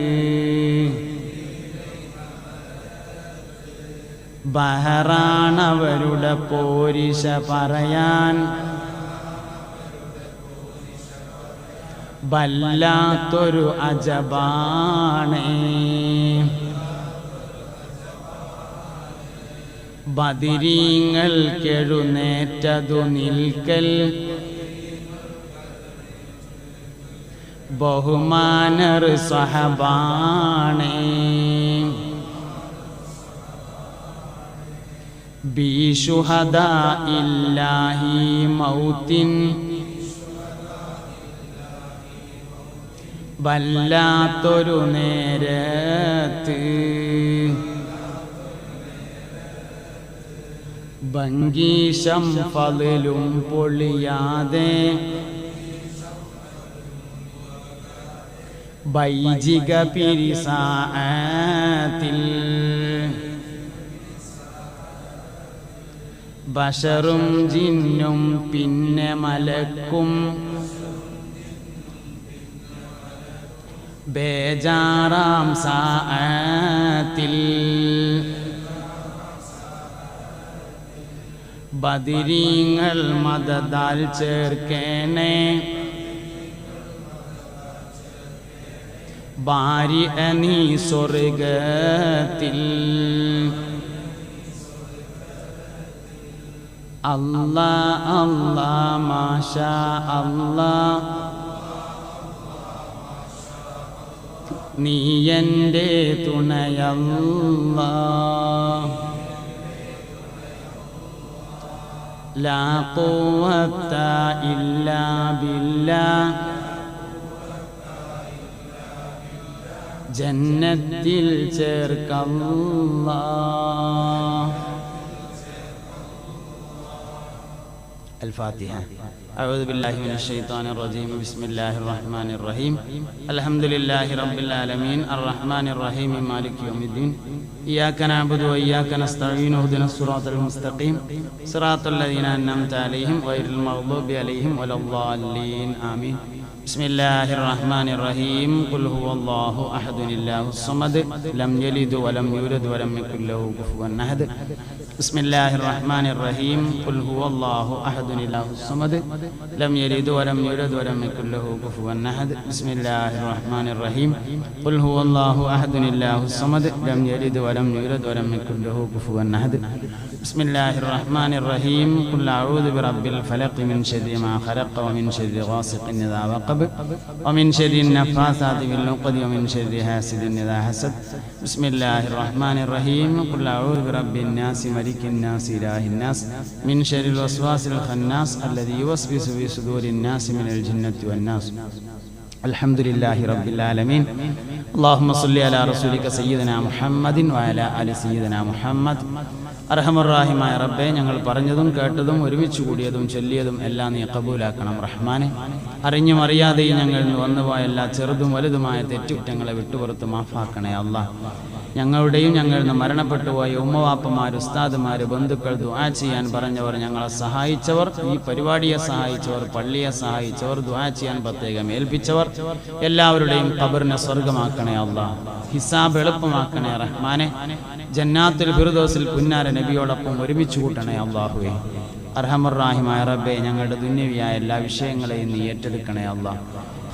ബഹറാണവരുടെ പോരിശ പറയാൻ, വല്ലാത്തൊരു അജബാണേ. ബദരീങ്ങൾക്കെഴുന്നേറ്റതു നിൽക്കൽ, ബഹുമാനർ സഹബാണേ. ബിശുഹദാ ഇല്ലാഹി മൗത്തിൻ, വല്ലാത്തൊരു നേരത്ത്. ഭംഗീശം ഫളിലും പൊളിയാതെ, ബൈജിക പിരിസാഅത്തിൽ. ബശറും ജിന്നും പിന്നെ മലക്കും, ബേജാറാം സാഅത്തിൽ. ബദിരീങ്ങൾ മദദാൽ ചേർക്കേണേ ബാരി നീ സ്വർഗത്തിൽ അല്ലാ അല്ലാ മാഷാ അല്ലാ നീ എൻ്റെ തുണയല്ലാ ലാ ഖുവത ഇല്ലാ ബില്ലാഹ് ജന്നത്തിൽ ചേർക്കല്ലാ الفاتحة. أعوذ بالله من الشيطان الرجيم. بسم الله الرحمن الرحيم. الحمد لله رب العالمين الرحمن الرحيم مالك يوم الدين. إياك نعبد وإياك نستعين اهدنا الصراط المستقيم صراط الذين أنعمت عليهم غير المغضوب عليهم ولا الضالين آمين. بسم الله الرحمن الرحيم. قل هو الله أحد الله الصمد لم يلد ولم يولد ولم يكن له كفوا أحد. بسم الله الرحمن الرحيم. قل هو الله أحد الله الصمد لم يلد ولم يولد ولم يكن له كفوا أحد. بسم الله الرحمن الرحيم. قل هو الله أحد الله الصمد لم يلد ولم يولد ولم يكن له كفوا أحد. بسم الله الرحمن الرحيم. قل أعوذ برب الفلق من شر ما خلق ومن شر غاسق إذا وقب ومن شر النفاثات في العقد ومن شر حاسد إذا حسد. بسم الله الرحمن الرحيم. قل أعوذ برب الناس ملك الناس إله الناس من شر الوسواس الخناس الذي يوسوس في صدور الناس من الجنة والناس. الحمد لله رب العالمين. اللهم صل على رسولك سيدنا محمد وعلى آل سيدنا محمد. അർഹമർറാഹിമായ റബ്ബേ, ഞങ്ങൾ പറഞ്ഞതും കേട്ടതും ഒരുമിച്ച് കൂടിയതും ചൊല്ലിയതും എല്ലാം നീ കബൂലാക്കണം റഹ്മാനെ. അറിഞ്ഞും അറിയാതെയും ഞങ്ങളിൽ നിന്ന് വന്നുപോയ എല്ലാ ചെറുതും വലുതുമായ തെറ്റുകുറ്റങ്ങളെ വിട്ടുപുറത്ത് മാഫാക്കണേ അല്ലാഹ്. ഞങ്ങളുടെയും ഞങ്ങളിൽ നിന്ന് മരണപ്പെട്ടുപോയ ഉമ്മവാപ്പമാർ, ഉസ്താദുമാർ, ബന്ധുക്കൾ, ദുആ ചെയ്യാൻ പറഞ്ഞവർ, ഞങ്ങളെ സഹായിച്ചവർ, ഈ പരിപാടിയെ സഹായിച്ചവർ, പള്ളിയെ സഹായിച്ചവർ, ദുആ ചെയ്യാൻ പ്രത്യേകം ഏൽപ്പിച്ചവർ എല്ലാവരുടെയും ഖബറിനെ സ്വർഗമാക്കണേ അല്ലാഹ്. ഹിസാബ് എളുപ്പമാക്കണേ റഹ്മാനെ. ജന്നാത്തുൽ ഫിർദൗസിൽ പുന്നാര നബിയോടൊപ്പം ഒരുമിച്ച് കൂട്ടണേ അല്ലാഹുവേ. അർഹമർറാഹിമായ റബ്ബേ, ഞങ്ങളുടെ ദുന്യവിയായ എല്ലാ വിഷയങ്ങളെയും നീ ഏറ്റെടുക്കണേ അല്ലാഹ്.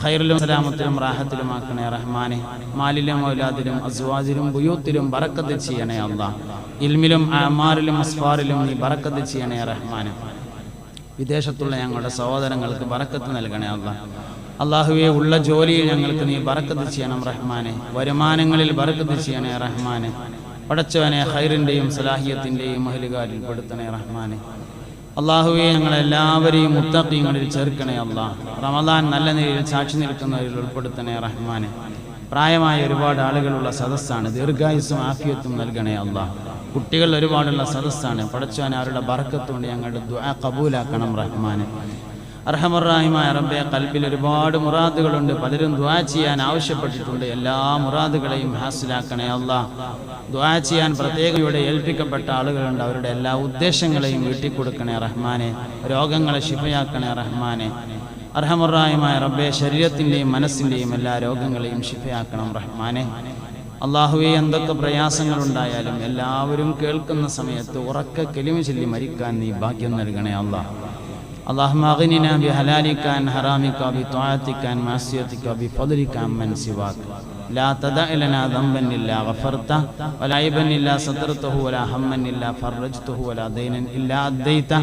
ഖൈറിലും സലാമത്തിലും റാഹത്തിലുമാക്കണേ റഹ്മാനെ. മാലിലും ഔലാദിലും അസ്വാജിലും ബുയൂത്തിലും ബറക്കത്ത് ചെയ്യണേ അല്ലാഹ്. ഇൽമിലും അമാറിലും അസ്ഫാറിലും നീ ബറക്കത്ത് ചെയ്യണേ റഹ്മാനെ. വിദേശത്തുള്ള ഞങ്ങളുടെ സഹോദരങ്ങൾക്ക് ബറക്കത്ത് നൽകണേ അല്ലാഹ്. അല്ലാഹുവേ, ഉള്ള ജോലിയിൽ ഞങ്ങൾക്ക് നീ ബറക്കത്ത് ചെയ്യണം റഹ്മാനെ. വരുമാനങ്ങളിൽ ബറക്കത്ത് ചെയ്യണേ റഹ്മാനെ. പടച്ചവനെ, ഖൈറിൻ്റെയും സലാഹിയത്തിൻ്റെയും മഹലുകാരിൽ പെടുത്തണേ റഹ്മാനെ. അല്ലാഹുവേ, ഞങ്ങളെല്ലാവരെയും മുത്തഖീങ്ങളിൽ ചേർക്കണേ അല്ലാഹ്. റമദാൻ നല്ല നിലയിൽ സാക്ഷി നിൽക്കുന്നവരിൽ ഉൾപ്പെടുത്തണേ റഹ്മാനെ. പ്രായമായ ഒരുപാട് ആളുകളുള്ള സദസ്സാണ്. ദീർഘായുസ്സും ആഫിയത്തും നൽകണേ അല്ലാഹ്. കുട്ടികൾ ഒരുപാടുള്ള സദസ്സാണ്. പടച്ചവനെ, അവരുടെ ബറക്കത്തുകൊണ്ട് ഞങ്ങളുടെ ദുആ കബൂലാക്കണം റഹ്മാനെ. അർഹമർറാഹിമായ റബ്ബേ, ഖൽബിൽ ഒരുപാട് മുറാദുകളുണ്ട്. പലരും ദുആ ചെയ്യാൻ ആവശ്യപ്പെട്ടിട്ടുണ്ട്. എല്ലാ മുറാദുകളെയും ഹാസിലാക്കണേ അല്ലാഹ്. ദുആ ചെയ്യാൻ പ്രത്യേകം ഇവിടെ ഏൽപ്പിക്കപ്പെട്ട ആളുകളുണ്ട്. അവരുടെ എല്ലാ ഉദ്ദേശങ്ങളെയും വീട്ടിക്കൊടുക്കണേ റഹ്മാനെ. രോഗങ്ങളെ ശിഫയാക്കണേ റഹ്മാനെ. അർഹമർറാഹിമായ റബ്ബേ, ശരീരത്തിൻ്റെയും മനസ്സിൻ്റെയും എല്ലാ രോഗങ്ങളെയും ശിഫയാക്കണം റഹ്മാനെ. അല്ലാഹുവേ, എന്തൊക്കെ പ്രയാസങ്ങളുണ്ടായാലും എല്ലാവരും കേൾക്കുന്ന സമയത്ത് ഉറക്കെ കലിമ ചൊല്ലി മരിക്കാൻ നീ ഭാഗ്യം നൽകണേ അല്ലാഹ്. اللهم اغننا بحلالك عن حرامك بطاعتك عن معصيتك بفضلك عمن سواك. لا تدع لنا ذنبا إلا غفرته ولا عيبا إلا سترته ولا هما إلا فرجته ولا دينا إلا أديته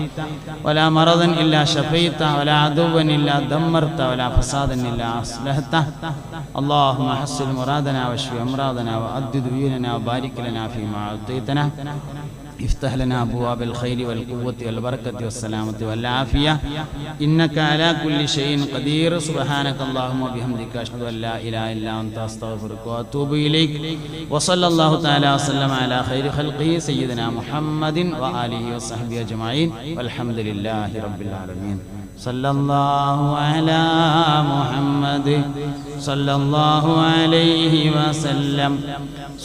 ولا مرضا إلا شفيته ولا عدوا إلا دمرته ولا فسادا إلا أصلحته. اللهم حصل مرادنا واشف أمراضنا وأد ديوننا وبارك لنا فيما أعطيتنا. افتح لنا أبواب الخير والقوة والبركة والسلامة والعافية إنك على كل شيء قدير. سبحانك اللهم وبحمدك أشهد أن لا إله إلا أنت أستغفرك وأتوب إليك. وصلى الله تعالى وسلم على خير خلقه سيدنا محمد وآله وصحبه أجمعين والحمد لله رب العالمين. صلى الله على محمد صلى الله عليه وسلم.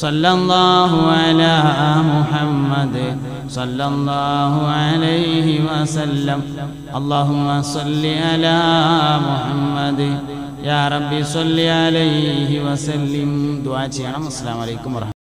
صلى الله على محمد صلى الله عليه وسلم. اللهم صل على محمد يا ربي صل عليه وسلم. دعاء. السلام عليكم ورحمة الله.